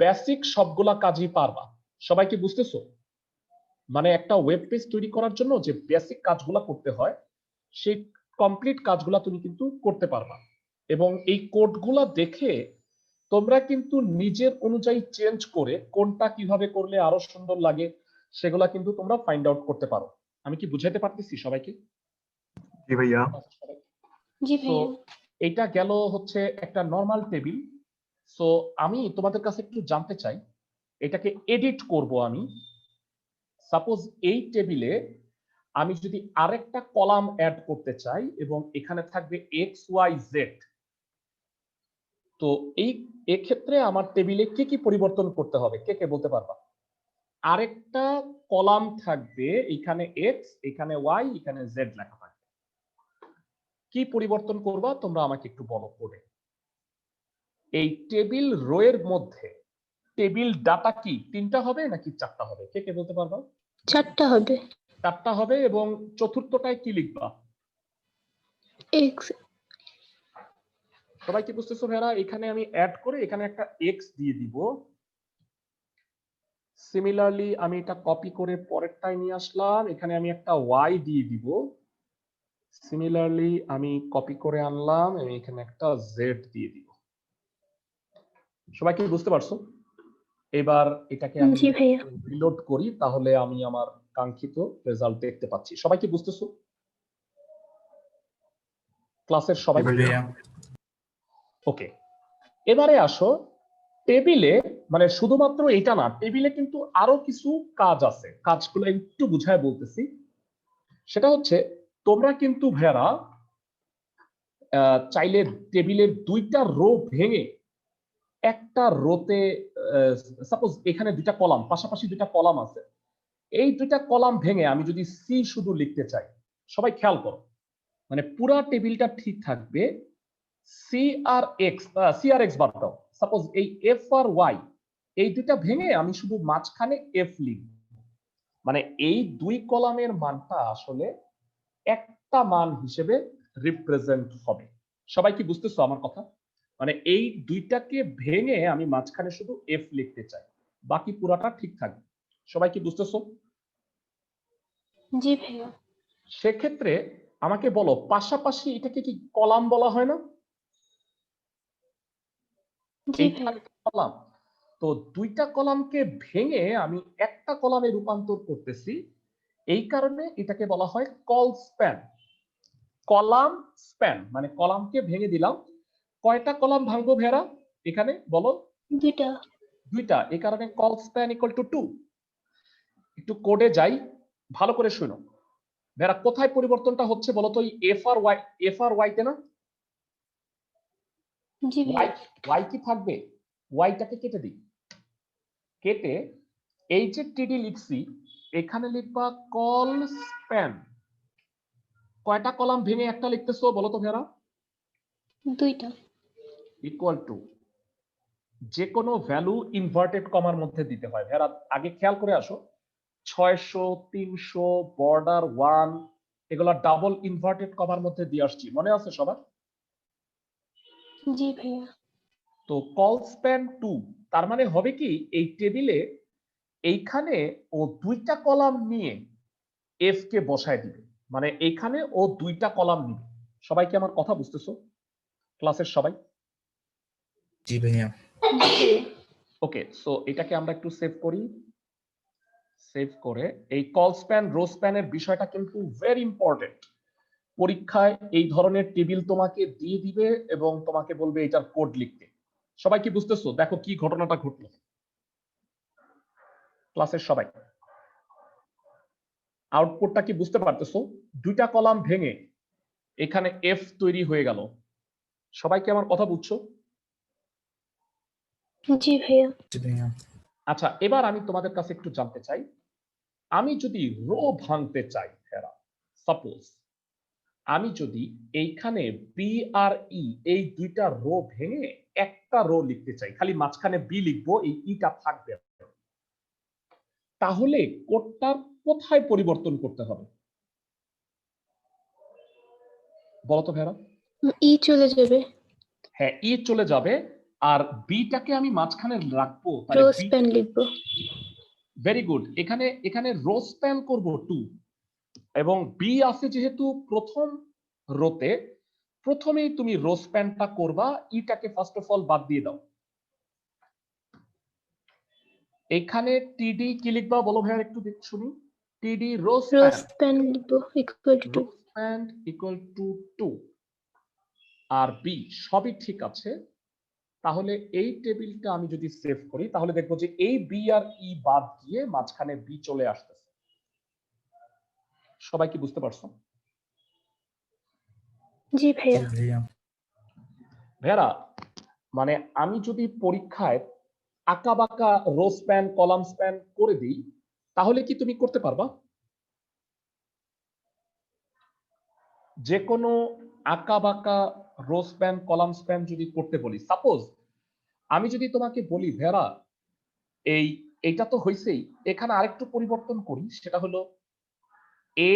বেসিক সবগুলা কাজই পারবা। সবাই কি বুঝতেছো? মানে একটা ওয়েব পেজ তৈরি করার জন্য যে বেসিক কাজগুলা করতে হয় সেই কমপ্লিট কাজগুলা তুমি কিন্তু করতে পারবা। এবং এই কোডগুলা দেখে তোমরা কিন্তু নিজের অনুযায়ী চেঞ্জ করে কোনটা কিভাবে করলে আরো সুন্দর লাগে সেগুলা কিন্তু তোমরা ফাইন্ড আউট করতে পারো। আমি কি বুঝাইতে পারতেছি সবাইকে? জি ভাইয়া। জি তো ভাইয়া। এটা গেল হচ্ছে একটা নরমাল টেবিল। সো আমি তোমাদের কাছে একটু জানতে চাই, এটাকে এডিট করব আমি। সাপোজ এই টেবিলে আমি যদি আরেকটা কলাম অ্যাড করতে চাই এবং এখানে থাকবে এক্স ওয়াই জেড, তো এই এক্ষেত্রে আমার টেবিলে কি কি পরিবর্তন করতে হবে, কে কে বলতে পারবা? আরেকটা কলাম থাকবে, এখানে এক্স, এখানে ওয়াই, এখানে জেড লেখা থাকবে। কি পরিবর্তন করবা তোমরা আমাকে একটু বলো কোডে। এই টেবিল রো এর মধ্যে টেবিল ডাটা কি 3টা হবে নাকি 4টা হবে, কে কে বলতে পারবা? 4টা হবে। 4টা হবে। এবং চতুর্থটায় কি লিখবা? এক্স। সবাই কি বুঝতেছো ভাইরা? এখানে আমি অ্যাড করে এখানে একটা এক্স দিয়ে দিব। সিমিলারলি আমি এটা কপি করে পরেরটায় নিয়ে আসলাম, এখানে আমি একটা ওয়াই দিয়ে দিব। সিমিলারলি আমি কপি করে আনলাম, আমি এখানে একটা জেড দিয়ে দিব। সবাই কি বুঝতে পারছো? এবার এটাকে আমি জি ভাইয়া। রিলোড করি, তাহলে আমি আমার কাঙ্ক্ষিত রেজাল্ট দেখতে পাচ্ছি। সবাই কি বুঝতেছো? ক্লাসের সবাই? জি ভাইয়া। ওকে, এবারে আসো টেবিলে, মানে শুধুমাত্র এটা না, টেবিলে কিন্তু আরো কিছু কাজ আছে, কাজগুলো একটু বুঝায় বলতেছি। সেটা হচ্ছে তোমরা কিন্তু ভাইয়ারা চাইলে টেবিলের 2টা রো ভেঙে একটা রোতে, সাপোজ এখানে 2টা কলাম, পাশাপাশি 2টা কলাম আছে, এই 2টা কলাম ভেঙে আমি যদি সি শুধু লিখতে চাই, সবাই খেয়াল করো, মানে পুরা টেবিলটা ঠিক থাকবে, সি আর এক্স বাদ দাও। সাপোজ এই এফ আর ওয়াই, এই 2টা ভেঙে আমি শুধু মাঝখানে এফ লিখব, মানে এই 2 কলামের মানটা আসলে একটা মান হিসেবে রিপ্রেজেন্ট হবে। সবাই কি বুঝতেছো আমার কথা? মানে এই 2টাকে ভেঙে আমি মাঝখানে শুধু এফ লিখতে চাই, বাকি পুরাটা ঠিক থাকবে। সবাই কি বুঝতেছো? জি ভাইয়া। সেক্ষেত্রে আমাকে বলো, পাশাপাশি এটাকে কি কলাম বলা হয় না? জি এইটা ভাইয়া। কলাম। তো 2টা কলামকে ভেঙে আমি একটা কলামে রূপান্তর করতেছি, এই কারণে এটাকে বলা হয় কল স্প্যান। কলাম স্প্যান মানে কলামকে ভেঙে দিলাম। কয়টা কলাম ভাঙবো ভেরা এখানে বলো? 2টা। 2টা, এই কারণে কল স্প্যান ইকুয়াল টু 2। একটু কোডে যাই, ভালো করে শুনো ভেরা, কোথায় পরিবর্তনটা হচ্ছে বলো তো? এফ আর ওয়াই তে না? জি ওয়াই, ভাইয়া। ওয়াই কি থাকবে? ওয়াইটাকে কেটে দিই, কেটে এই যে টিডি লিখছি এখানে লিখবা কল স্প্যান। কয়টা কলাম ভেঙে একটা লিখতেছো বলো তো ভেরা? 2টা। ইকুয়াল টু, যে কোনো ভ্যালু ইনভার্টেড কমার মধ্যে দিতে হয় ভেরা। আগে খেয়াল করে আসো, 600, 300, বর্ডার 1, এগুলা ডাবল ইনভার্টেড কমার মধ্যে দিয়ে আসছি, মনে আছে সবার? জি ভাইয়া। তো কল স্প্যান 2, তার মানে হবে কি এই টেবিলে এইখানে ও 2টা কলাম নিয়ে এফ কে বসায় দিবে, মানে এইখানে ও 2টা কলাম নিবে। সবাই কি আমার কথা বুঝতেছো ক্লাসের সবাই? জি ভাইয়া। ওকে, সো এটাকে আমরা একটু সেভ করি। সেভ করে এই কল স্প্যান রো স্প্যানের বিষয়টা কিন্তু ভেরি ইম্পর্টেন্ট। পরীক্ষায় এই ধরনের টেবিল তোমাকে দিয়ে দিবে এবং তোমাকে বলবে এটার কোড লিখতে। সবাই কি বুঝতেছো? দেখো কি ঘটনাটা ঘটলো ক্লাসের সবাই, আউটপুটটা কি বুঝতে পারতেছো? 2টা কলাম ভেঙে এখানে এফ তৈরি হয়ে গেল। সবাই কি আমার কথা বুঝছো? জি ভাইয়া। জি ভাইয়া। আচ্ছা, এবার আমি তোমাদের কাছে একটু জানতে চাই, আমি যদি রো ভাঙতে চাই, সাপোজ আমি যদি এইখানে বি আর ই এই 2টা রো ভেঙে একটা রো লিখতে চাই, খালি মাঝখানে বি লিখবো, এই ইটা থাকবে, তাহলে কোডটা কোথায় পরিবর্তন করতে হবে বলতো ভেরা? ই চলে যাবে। হ্যাঁ, ই চলে যাবে, আর বিটাকে আমি মাঝখানে রাখবো, তাহলে রো বি। স্প্যান লিখবো। ভেরি গুড, এখানে এখানে রো স্প্যান করব 2, এবং বি আছে যেহেতু প্রথম রোতে, প্রথমেই তুমি রো স্প্যানটা করবা, ইটাকে ফার্স্ট অফ অল বাদ দিয়ে দাও। এখানে টিডি কি লিখবা বলো ভাইয়া, একটু দেখ শুনি। TD row rowspan, span লিখবো equal to rowspan equal to 2 আর বি সবই ঠিক আছে। তাহলে এই টেবিলটা আমি যদি সেভ করি তাহলে দেখবো যে এই বি আর ই বাদ দিয়ে মাঝখানে বি চলে আসতেছে। সবাই কি বুঝতে পারছো? জি ভাইয়া। জি ভাইয়া। ভেরা, মানে আমি যদি পরীক্ষায় আঁকা বাঁকা রো স্প্যান কলাম স্প্যান করে দিই তাহলে কি তুমি করতে পারবা? যে কোনো আঁকা বাঁকা রো স্প্যান কলাম স্প্যান যদি করতে বলি, সাপোজ আমি যদি তোমাকে বলি ভেরা এইটা তো হয়েছেই, এখানে আরেকটু পরিবর্তন করি, সেটা হলো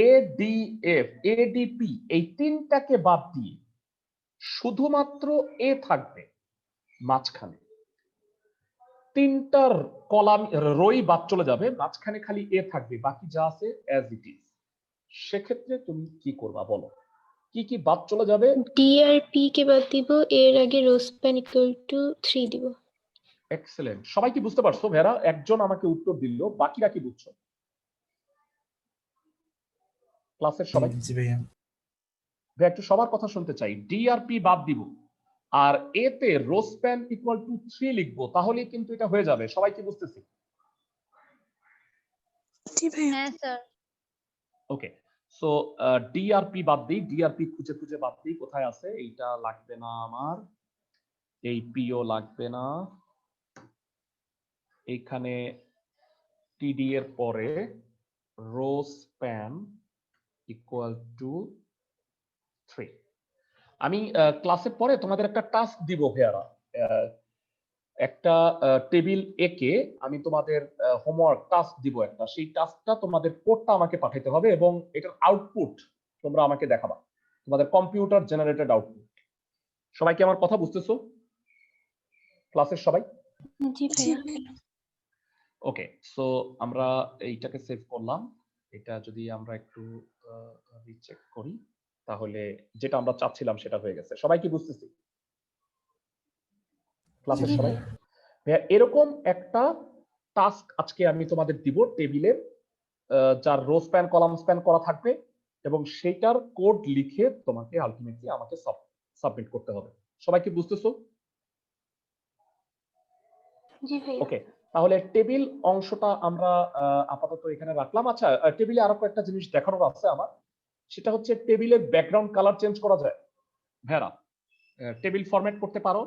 এডিএফ এডিপি এই তিনটাকে বাদ দিয়ে শুধুমাত্র এ থাকবে মাঝখানে, তিনটার কলাম রই বাদ চলে যাবে, মাঝখানে খালি এ থাকবে, বাকি যা আছে অ্যাজ ইট ইজ। সেক্ষেত্রে তুমি কি করবা বলো, কি কি বাদ চলে যাবে? ডি আর পি কে বাদ দিব, এর আগে রোজ প্যান ইকুয়াল টু 3 দিব। এক্সেলেন্ট, সবাই কি বুঝতে পারছো? ভেরা একজন আমাকে উত্তর দিল, বাকিরা কি বুঝছো ক্লাসের সবাই? জি ভাইয়া। ভাই একটু সবার কথা শুনতে চাই। ডি আর পি বাদ দিব আর এতে রো স্প্যান ইকুয়াল টু 3 লিখবো, তাহলেই কিন্তু এটা হয়ে যাবে। সবাই কি বুঝতেছি? হ্যাঁ স্যার। ওকে, সো ডিআরপি বাদ দিই, ডিআরপি খুঁজে খুঁজে বাদ দিই কোথায় আছে। এইটা লাগবে না আমার, এই পিও লাগবে না, এইখানে টিডি এর পরে রো স্প্যান ইকুয়াল টু 3। আমি ক্লাসের পরে তোমাদের একটা টাস্ক দিব ভাইয়ারা, একটা টেবিল একে আমি তোমাদের হোমওয়ার্ক টাস্ক দিব একটা, সেই টাস্কটা তোমাদের কোডটা আমাকে পাঠাতে হবে এবং এটার আউটপুট তোমরা আমাকে দেখাবা, তোমাদের কম্পিউটার জেনারেটেড আউটপুট। সবাই কি আমার কথা বুঝতেছো ক্লাসের সবাই? জি ভাইয়া। ওকে, সো আমরা এইটাকে সেভ করলাম। এটা যদি আমরা একটু রিচেক করি তাহলে যেটা আমরা চাচ্ছিলাম সেটা হয়ে গেছে। সবাই কি বুঝতেছি ক্লাসের জি সবাই? ভাইয়া। ভাইয়া এরকম একটা টাস্ক আজকে আমি তোমাদের দিব টেবিলের, যার রো স্প্যান কলাম স্প্যান করা থাকবে এবং সেইটার কোড লিখে তোমাকে আলটিমেটলি আমাকে সাবমিট করতে হবে। সবাই কি বুঝতেছো? জি ভাইয়া। ওকে, তাহলে টেবিল অংশটা আমরা আপাতত এখানে রাখলাম। আচ্ছা, টেবিলে আরো একটা জিনিস দেখানোর আছে আমার, সেটা হচ্ছে টেবিলের ব্যাকগ্রাউন্ড কালার চেঞ্জ করা যায়। ভেরা টেবিল ফরম্যাট করতে পারো,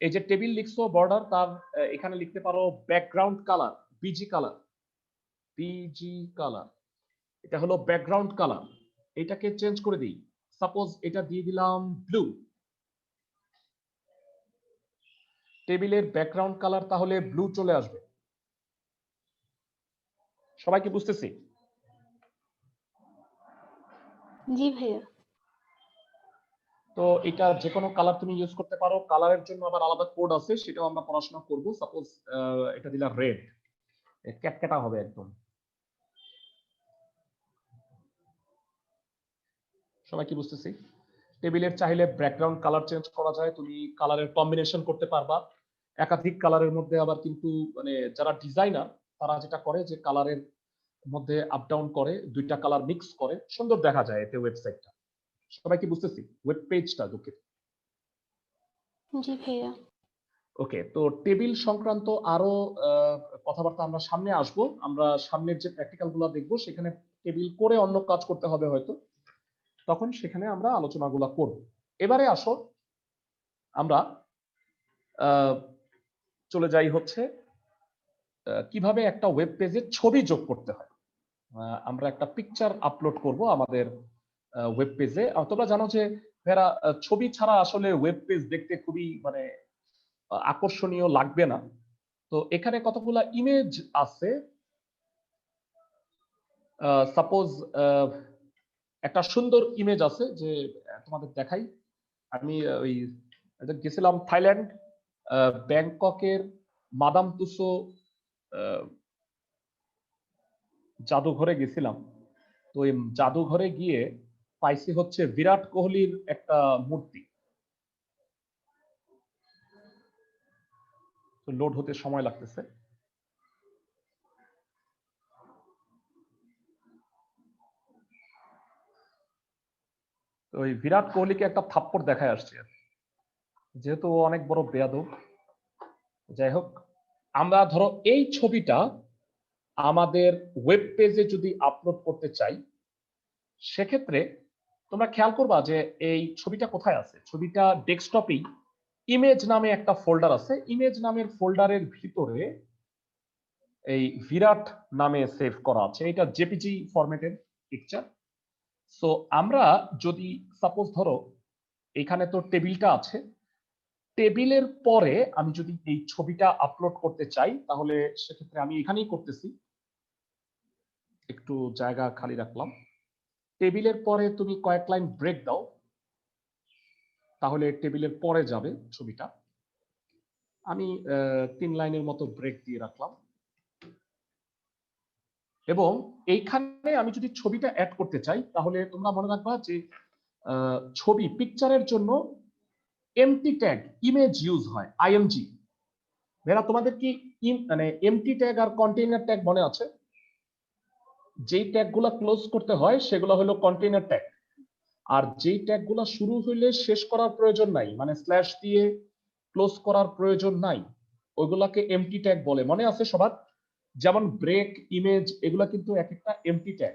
এই যে টেবিল লিখছো বর্ডার, তার এখানে লিখতে পারো background colour, busy colour, busy colour, এটা হলো ব্যাকগ্রাউন্ড কালার। এটাকে চেঞ্জ করে দিই, সাপোজ এটা দিয়ে দিলাম ব্লু। টেবিলের ব্যাকগ্রাউন্ড কালার তাহলে ব্লু চলে আসবে। সবাই কি বুঝতেছি? জি ভাইয়া। তো এটা যে কোনো কালার তুমি ইউজ করতে পারো, কালারের জন্য আবার আলাদা কোড আছে, সেটাও আমরা পড়াশোনা করব। সাপোজ এটা দিলাম রেড, ক্যাটক্যাটা হবে একদম। সবাই কি বুঝতেছি? টেবিলের চাইলে ব্যাকগ্রাউন্ড কালার চেঞ্জ করা যায়, তুমি কালারের কম্বিনেশন করতে পারবা একাধিক কালারের মধ্যে। আবার কিন্তু মানে যারা ডিজাইনার তারা যেটা করে যে কালারের মধ্যে আপ ডাউন করে, দুইটা কালার মিক্স করে, সুন্দর দেখা যায় এতে ওয়েবসাইটটা। সবাই কি বুঝতেছি? ওয়েব পেজটা দুঃখিত। জি ভাইয়া। ওকে, তো টেবিল সংক্রান্ত আরো কথাবার্তা আমরা সামনে আসবো। আমরা সামনের যে প্র্যাকটিক্যাল গুলো দেখবো সেখানে টেবিল করে অন্য কাজ করতে হবে হয়তো, তখন সেখানে আমরা আলোচনাগুলো করব। এবারে আসো আমরা চলে যাই হচ্ছে কিভাবে একটা ওয়েব পেজে ছবি যোগ করতে হয়। আমরা একটা পিকচার আপলোড করব আমাদের ওয়েব পেজে। তোমরা জানো যে যারা ছবি ছাড়া আসলে ওয়েব পেজ দেখতে খুবই মানে আকর্ষণীয় লাগবে না। তো এখানে কতগুলা ইমেজ আছে, সাপোজ একটা সুন্দর ইমেজ আছে যে তোমাদের দেখাই। আমি ওই গেছিলাম থাইল্যান্ড, ব্যাংককের মাদাম তুসো জাদুঘরে গেছিলাম। তো এই জাদুঘরে গিয়ে পাইছি হচ্ছে বিরাট কোহলির একটা মূর্তি। তো লোড হতে সময় লাগতেছে। তো ওই বিরাট কোহলিকে একটা থাপ্পড় দেখায় আসছে, যেহেতু ও অনেক বড় বেয়াদব। যাই হোক, আমরা ধরো এই ছবিটা আমাদের ওয়েব পেজে যদি আপলোড করতে চাই, সেক্ষেত্রে তোমরা খেয়াল করবা যে এই ছবিটা কোথায় আছে। ছবিটা ডেস্কটপেই ইমেজ নামে একটা ফোল্ডার আছে। ইমেজ নামের ফোল্ডারের ভিতরে এই বিরাট নামে সেভ করা আছে। এটা জেপিজি ফরম্যাটের পিকচার। সো আমরা যদি সাপোজ ধরো এখানে তো টেবিলটা আছে, টেবিলের পরে আমি যদি এই ছবিটা আপলোড করতে চাই, তাহলে সেক্ষেত্রে আমি এখানেই করতেছি, একটু জায়গা খালি রাখলাম। টেবিলের পরে তুমি কয়েক লাইন ব্রেক দাও, তাহলে টেবিলের পরে যাবে ছবিটা। আমি 3 লাইনের মতো ব্রেক দিয়ে রাখলাম, এবং এইখানে আমি যদি ছবিটা অ্যাড করতে চাই, তাহলে তোমরা মনে রাখবা যে ছবি পিকচারের জন্য এমটি ট্যাগ ইমেজ ইউজ হয়, আইএমজি। ভাইরা তোমাদের কি মানে এমটি ট্যাগ আর কন্টেইনার ট্যাগ মনে আছে? যেই ট্যাগগুলো ক্লোজ করতে হয় সেগুলো হলো কন্টেইনার ট্যাগ, আর যেই ট্যাগগুলো শুরু হইলে শেষ করার প্রয়োজন নাই, মানে স্ল্যাশ দিয়ে ক্লোজ করার প্রয়োজন নাই, ওইগুলাকে এমটি ট্যাগ বলে। মনে আছে সবার? যেমন ব্রেক, ইমেজ, এগুলা কিন্তু এক একটা এমটি ট্যাগ।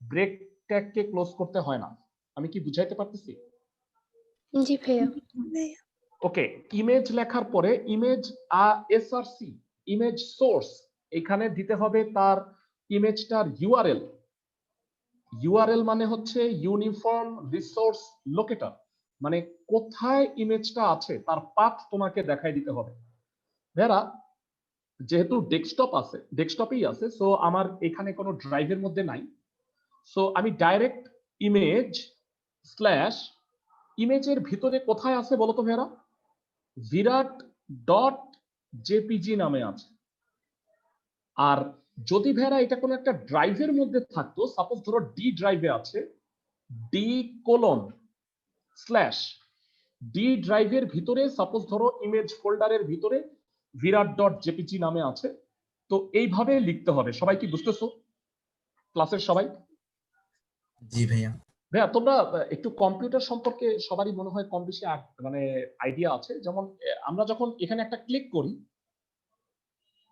ব্রেক ট্যাগকে ক্লোজ করতে হয় না। আমি কি বুঝাইতে পারতেছি? জি ভাইয়া। ওকে, ইমেজ লেখার পরে ইমেজ এসআরসি, ইমেজ সোর্স, এখানে দিতে হবে তার ইমেজটার ইউআরএল। ইউআরএল মানে হচ্ছে ইউনিফর্ম রিসোর্স লোকেটর, মানে কোথায় ইমেজটা আছে তার পাথ তোমাকে দেখাই দিতে হবে। যারা যেহেতু ডেস্কটপ আছে, ডেস্কটপেই আছে, সো আমার এখানে কোনো ড্রাইভের মধ্যে নাই। সো আমি ডাইরেক্ট ইমেজ স্ল্যাশ, ইমেজের ভিতরে কোথায় আছে বলতো ভাইরা? বিরাট ডট জেপিজি নামে আছে। আর যদি ভাইরা এটা কোনো একটা ড্রাইভের মধ্যে থাকতো, সাপোজ ধরো ডি ড্রাইভে আছে, ডি কোলন স্ল্যাশ, ডি ড্রাইভের ভিতরে সাপোজ ধরো ইমেজ ফোল্ডারের ভিতরে বিরাট ডট জেপিজি নামে আছে, তো এইভাবে লিখতে হবে। সবাই কি বুঝতেছো ক্লাসের সবাই? জি ভাইয়া। ভাইয়া তোমরা একটু কম্পিউটার সম্পর্কে সবারই মনে হয় কম বেশি মানে আইডিয়া আছে। যেমন আমরা যখন এখানে একটা ক্লিক করি,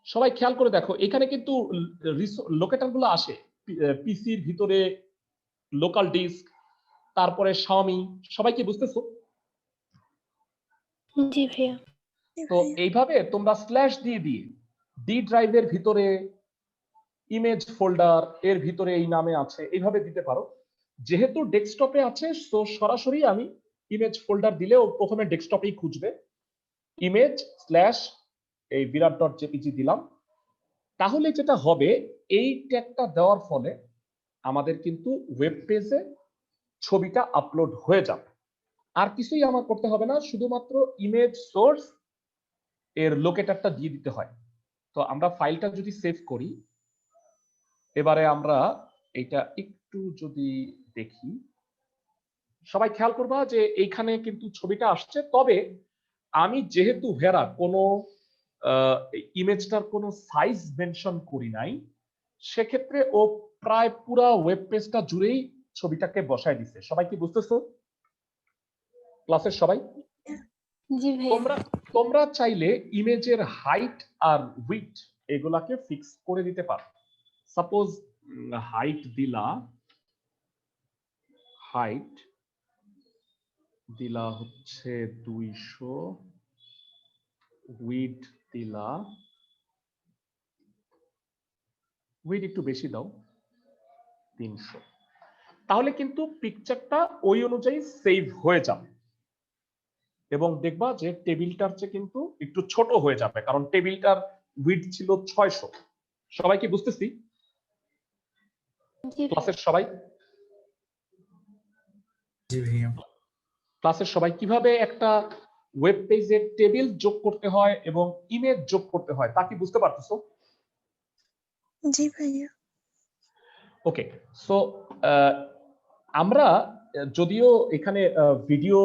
সবাই খেয়াল করে দেখো, এখানে কিন্তু লোকেটর গুলো আসে পিসির ভিতরে, লোকাল ডিস্ক, তারপরে শাওমি। সবাই কি বুঝতেছো? জি ভাইয়া। তো এইভাবে তোমরা স্ল্যাশ দিয়ে দিয়ে ডি ড্রাইভের ভিতরে ইমেজ ফোল্ডার এর ভিতরে এই নামে আছে, এইভাবে দিতে পারো। যেহেতু ডেস্কটপে আছে, তো সরাসরি আমি ইমেজ ফোল্ডার দিলেও প্রথমে ডেস্কটপেই খুঁজবে। ইমেজ স্ল্যাশ এই বিরাট ডট জেপিজি দিলাম, তাহলে যেটা হবে, এই ট্যাগটা দেওয়ার ফলে আমাদের কিন্তু ওয়েব পেজে ছবিটা আপলোড হয়ে যাবে। আর কিছুই আমার করতে হবে না, শুধুমাত্র ইমেজ সোর্স এর লোকেটরটা দিয়ে দিতে হয়। তো আমরা ফাইলটা যদি সেভ করি, এবারে আমরা এটা একটু যদি দেখি, সবাই খেয়াল করবা যে এইখানে কিন্তু ছবিটা আসছে। তবে আমি যেহেতু ভেরা কোনো ইমেজটার কোনো সাইজ মেনশন করি নাই, সেক্ষেত্রে ও প্রায় পুরা ওয়েব পেজটা জুড়েই ছবিটাকে বসায় দিছে। সবাই কি বুঝতেছো ক্লাসের সবাই? জি ভাইয়া। তোমরা তোমরা চাইলে ইমেজের হাইট আর উইডথ এগুলাকে ফিক্স করে দিতে পারো। সাপোজ হাইট দিলা, হাইট দিলা হচ্ছে 200, উইডথ দিলা, উইডথ একটু বেশি দাও 300, তাহলে কিন্তু পিকচারটা ওই অনুযায়ী সেভ হয়ে যাবে। এবং দেখবা যে টেবিলটার চেয়ে কিন্তু একটু ছোট হয়ে যাবে, কারণ টেবিলটার উইডথ ছিল 600। সবাই কি বুঝতেছি জি ক্লাসের সবাই? জি ভাইয়া। ক্লাসের সবাই কিভাবে একটা ওয়েব পেজে টেবিল যোগ করতে হয় এবং ইমেজ যোগ করতে হয় তা কি বুঝতে পারতেছো? জি ভাইয়া। ওকে, সো আমরা যদিও এখানে ভিডিও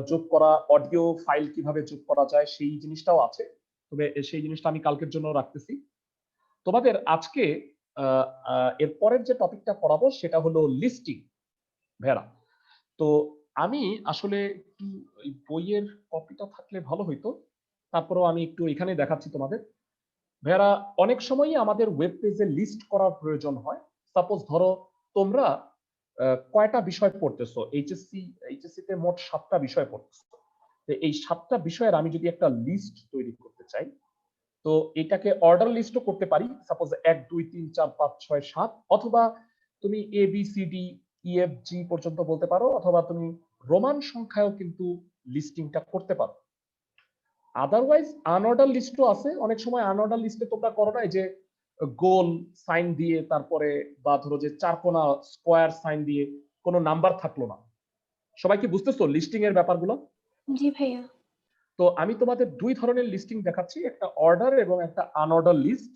যোগ করা, অডিও ফাইল কিভাবে যোগ করা যায় সেই জিনিসটাও আছে, তবে সেই জিনিসটা আমি কালকের জন্য রাখতেছি। তোমাদের আজকে এর পরের যে টপিকটা পড়াবো সেটা হলো লিস্টিং ভেরা। তো আমি আসলে একটু এই বইয়ের কপিটা থাকলে ভালো হইতো, তারপরেও আমি একটু এখানে দেখাচ্ছি তোমাদের। ভাইয়ারা, অনেক সময়ই আমাদের ওয়েব পেজে লিস্ট করার প্রয়োজন হয়। সাপোজ ধরো তোমরা কয়টা বিষয় পড়তেছো, এইচএসসি তে মোট 7টা বিষয় পড়তেছো। তো এই 7টা বিষয়ের আমি যদি একটা লিস্ট তৈরি করতে চাই, তো এটাকে অর্ডার লিস্টও করতে পারি। সাপোজ 1 2 3 4 5 6 7, অথবা তুমি A B C D E F G পর্যন্ত বলতে পারো, অথবা তুমি রোমান সংখ্যায়ও কিন্তু লিস্টিংটা করতে পারো। আদারওয়াইজ আনঅর্ডার লিস্টও আছে। অনেক সময় আনঅর্ডার লিস্টে তোমরা করো না, এই যে গোল সাইন দিয়ে, তারপরে বা ধরো যে চারকোনা স্কোয়ার সাইন দিয়ে কোনো নাম্বার থাকলো না। সবাই কি বুঝতেছো লিস্টিং এর ব্যাপারগুলো? জি ভাইয়া। তো আমি তোমাদের 2 ধরনের লিস্টিং দেখাচ্ছি, একটা অর্ডার এবং একটা আনঅর্ডার লিস্ট।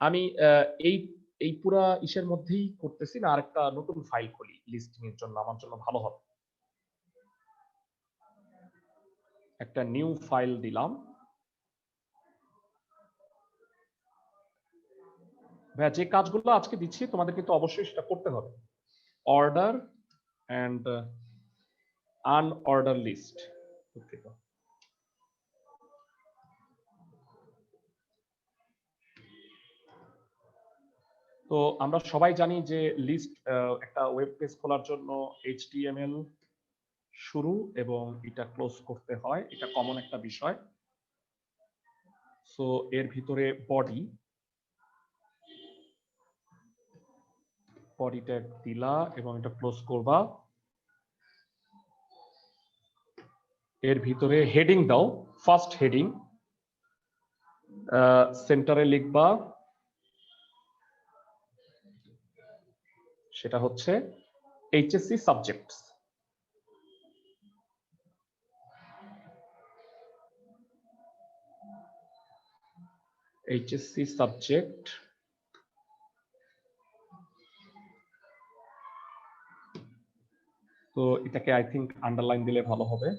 আমি এই এই পুরা ইসের মধ্যেই করতেছি না, আরেকটা নতুন ফাইল খুলি লিস্টিং এর জন্য, আমার জন্য ভালো হবে। একটা নিউ ফাইল দিলাম। ভাইয়া, যে কাজগুলো আজকে দিচ্ছি তোমাদের কিন্তু অবশ্যই সেটা করতে হবে। Order and unorder list. তো আমরা সবাই জানি যে লিস্ট, একটা ওয়েব পেজ খোলার জন্য HTML শুরু এবং এটা ক্লোজ করতে হয়, এটা কমন একটা বিষয়। সো এর ভিতরে বডি ট্যাগ দিলা এবং এটা ক্লোজ করবা। এর ভিতরে হেডিং দাও, ফার্স্ট হেডিং সেন্টারে লিখবা, সেটা হচ্ছে এইচএসসি সাবজেক্টস। HSC subject. তো এটাকে আই থিংক আন্ডারলাইন দিলে ভালো হবে।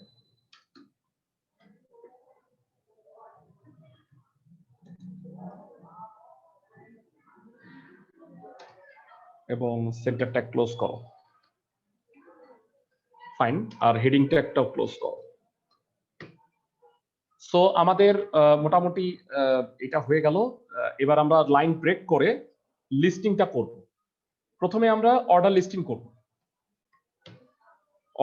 এবং সেন্টার ট্যাগ ক্লোজ করো। ফাইন। আর হেডিং ট্যাগটাও ক্লোজ করো। সো আমাদের মোটামুটি এটা হয়ে গেল। এবার আমরা লাইন ব্রেক করে লিস্টিংটা করব। প্রথমে আমরা অর্ডার লিস্টিং করব।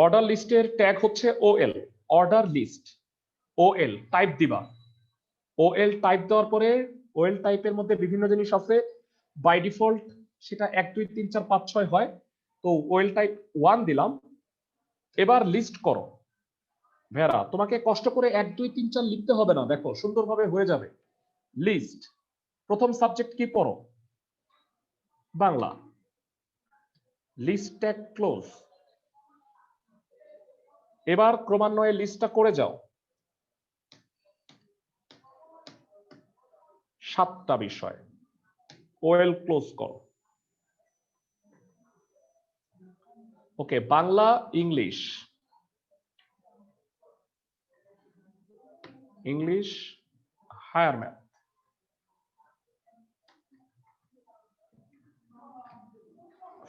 অর্ডার লিস্টের ট্যাগ হচ্ছে OL, order list. OL type দিবা। ওএল টাইপ দেওয়ার পরে ওএল টাইপের মধ্যে বিভিন্ন জিনিস আছে। বাই ডিফল্ট সেটা 1 2 3 4 5 6 হয়। তো ওএল টাইপ 1 দিলাম। এবার লিস্ট করো। ভেরা, তোমাকে কষ্ট করে 1 2 3 4 লিখতে হবে না, দেখো সুন্দরভাবে হয়ে যাবে। লিস্ট, প্রথম সাবজেক্ট কি পড়ো? বাংলা। List tag close. এবার ক্রমান্বয়ে লিস্টটা করে যাও। 7টা বিষয়। ওয়েল ক্লোজ করো। Okay, Bangla, English, English, higher math,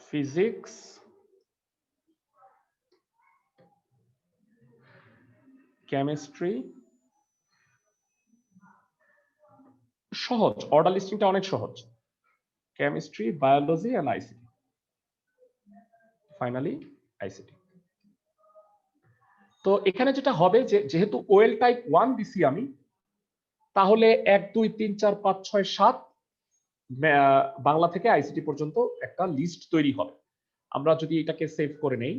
physics, chemistry. সহজ, অর্ডার লিস্টিংটা অনেক সহজ। Chemistry, biology and ICT. Finally ICT. তো এখানে যেটা হবে যে যেহেতু ওয়েল টাইপ 1 দিছি আমি, তাহলে 1 2 3 4 5 6 7 বাংলা থেকে আইসিটি পর্যন্ত একটা লিস্ট তৈরি হবে। আমরা যদি এটাকে সেভ করে নেই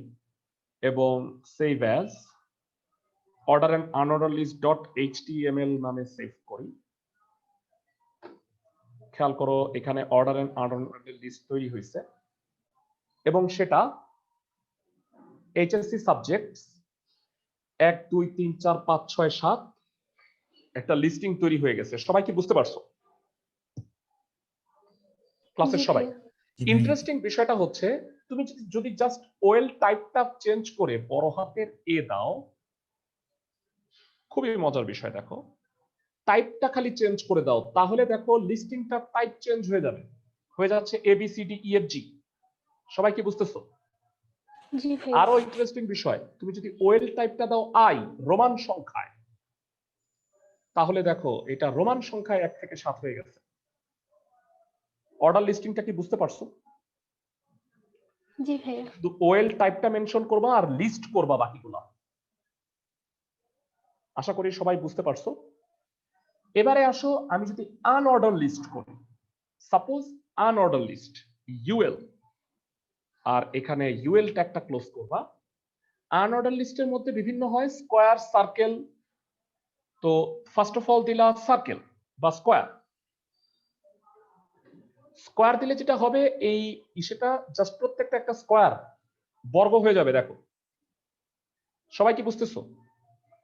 এবং save as order and unorder list dot HTML নামে সেভ করি, খেয়াল করো এখানে অর্ডার এন্ড আনঅর্ডার লিস্ট তৈরি হয়েছে এবং সেটা এইচএসসি সাবজেক্টস 1 2 3 4 5 6 7 একটা লিস্টিং তৈরি হয়ে গেছে। সবাই কি বুঝতে পারছো? ক্লাসের জি সবাই? ভাইয়া। জি ভাইয়া। ইন্টারেস্টিং বিষয়টা হচ্ছে তুমি যদি জাস্ট ওয়েল টাইপটা চেঞ্জ করে বড় হাতের এ দাও, খুবই মজার বিষয়। দেখো, টাইপটা খালি চেঞ্জ করে দাও, তাহলে দেখো লিস্টিংটা টাইপ চেঞ্জ হয়ে যাবে, হয়ে যাচ্ছে এবিসিডি ইএফজি। সবাই কি বুঝতেছো? জি ভাইয়া। আরো ইন্টারেস্টিং বিষয়, তুমি যদি ওয়েল টাইপটা দাও আই রোমান সংখ্যায়, তাহলে দেখো এটা রোমান সংখ্যায় 1 থেকে 7 হয়ে গেছে। অর্ডার লিস্টিংটা কি বুঝতে পারছো? জি ভাইয়া। শুধু ওয়েল টাইপটা মেনশন করবা আর লিস্ট করবা বাকিগুলা। আশা করি সবাই বুঝতে পারছো। এবারে আসো, আমি যদি আনঅর্ডার লিস্ট করি, সাপোজ আনঅর্ডার লিস্ট ইউএল, আর এখানে ইউএল ট্যাগটা ক্লোজ করবা। আনঅর্ডার লিস্টের মধ্যে বিভিন্ন হয়, স্কোয়ার, সার্কেল। তো ফার্স্ট অফ অল দিলা সার্কেল বা স্কোয়ার। স্কোয়ার দিলে যেটা হবে, এই সেটা জাস্ট প্রত্যেকটা একটা স্কোয়ার বর্গ হয়ে যাবে। দেখো সবাই কি বুঝতেছো?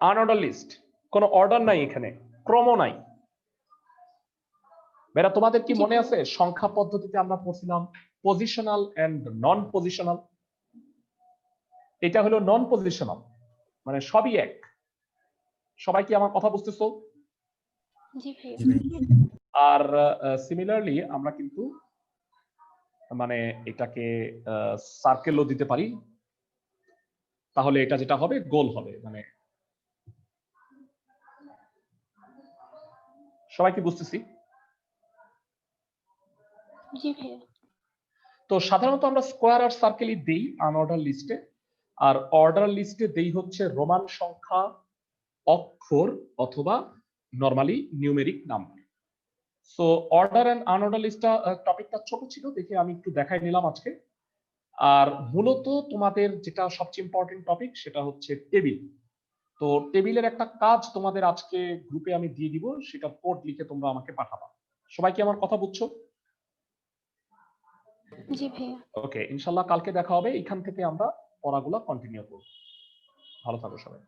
আনঅর্ডার লিস্ট, কোনো অর্ডার নাই, এখানে ক্রম নাই। বেটা তোমাদের কি জি মনে ভাইয়া। আছে সংখ্যা পদ্ধতিতে আমরা পড়ছিলাম পজিশনাল এন্ড নন পজিশনাল? এটা হলো নন পজিশনাল, মানে সবই এক। সবাই কি আমার কথা বুঝতেছো? জি ভাইয়া। জি ভাইয়া। আর সিমিলারলি আমরা কিন্তু মানে এটাকে সার্কেলও দিতে পারি, তাহলে এটা যেটা হবে গোল হবে। মানে সবাই কি বুঝতেছি? জি ভাইয়া। তো সাধারণত আমরা স্কোয়ার আর সার্কেলই দেই আনঅর্ডার লিস্টে, আর অর্ডার লিস্টে দেই হচ্ছে রোমান সংখ্যা, অক্ষর অথবা normally numeric number. So order and unorder লিস্টটা টপিকটা ছোট ছিল দেখে আমি একটু দেখাই নিলাম আজকে। আর মূলত তোমাদের যেটা সবচেয়ে ইম্পর্টেন্ট টপিক সেটা হচ্ছে টেবিল। তো টেবিলের একটা কাজ তোমাদের আজকে গ্রুপে আমি দিয়ে দিব, সেটা কোড লিখে তোমরা আমাকে পাঠাবা। সবাই কি আমার কথা বুঝছো? জি ভাইয়া। ওকে, ইনশাল্লাহ কালকে দেখা হবে। এখান থেকে আমরা পড়াগুলো কন্টিনিউ করব। ভালো থাকো সবাই।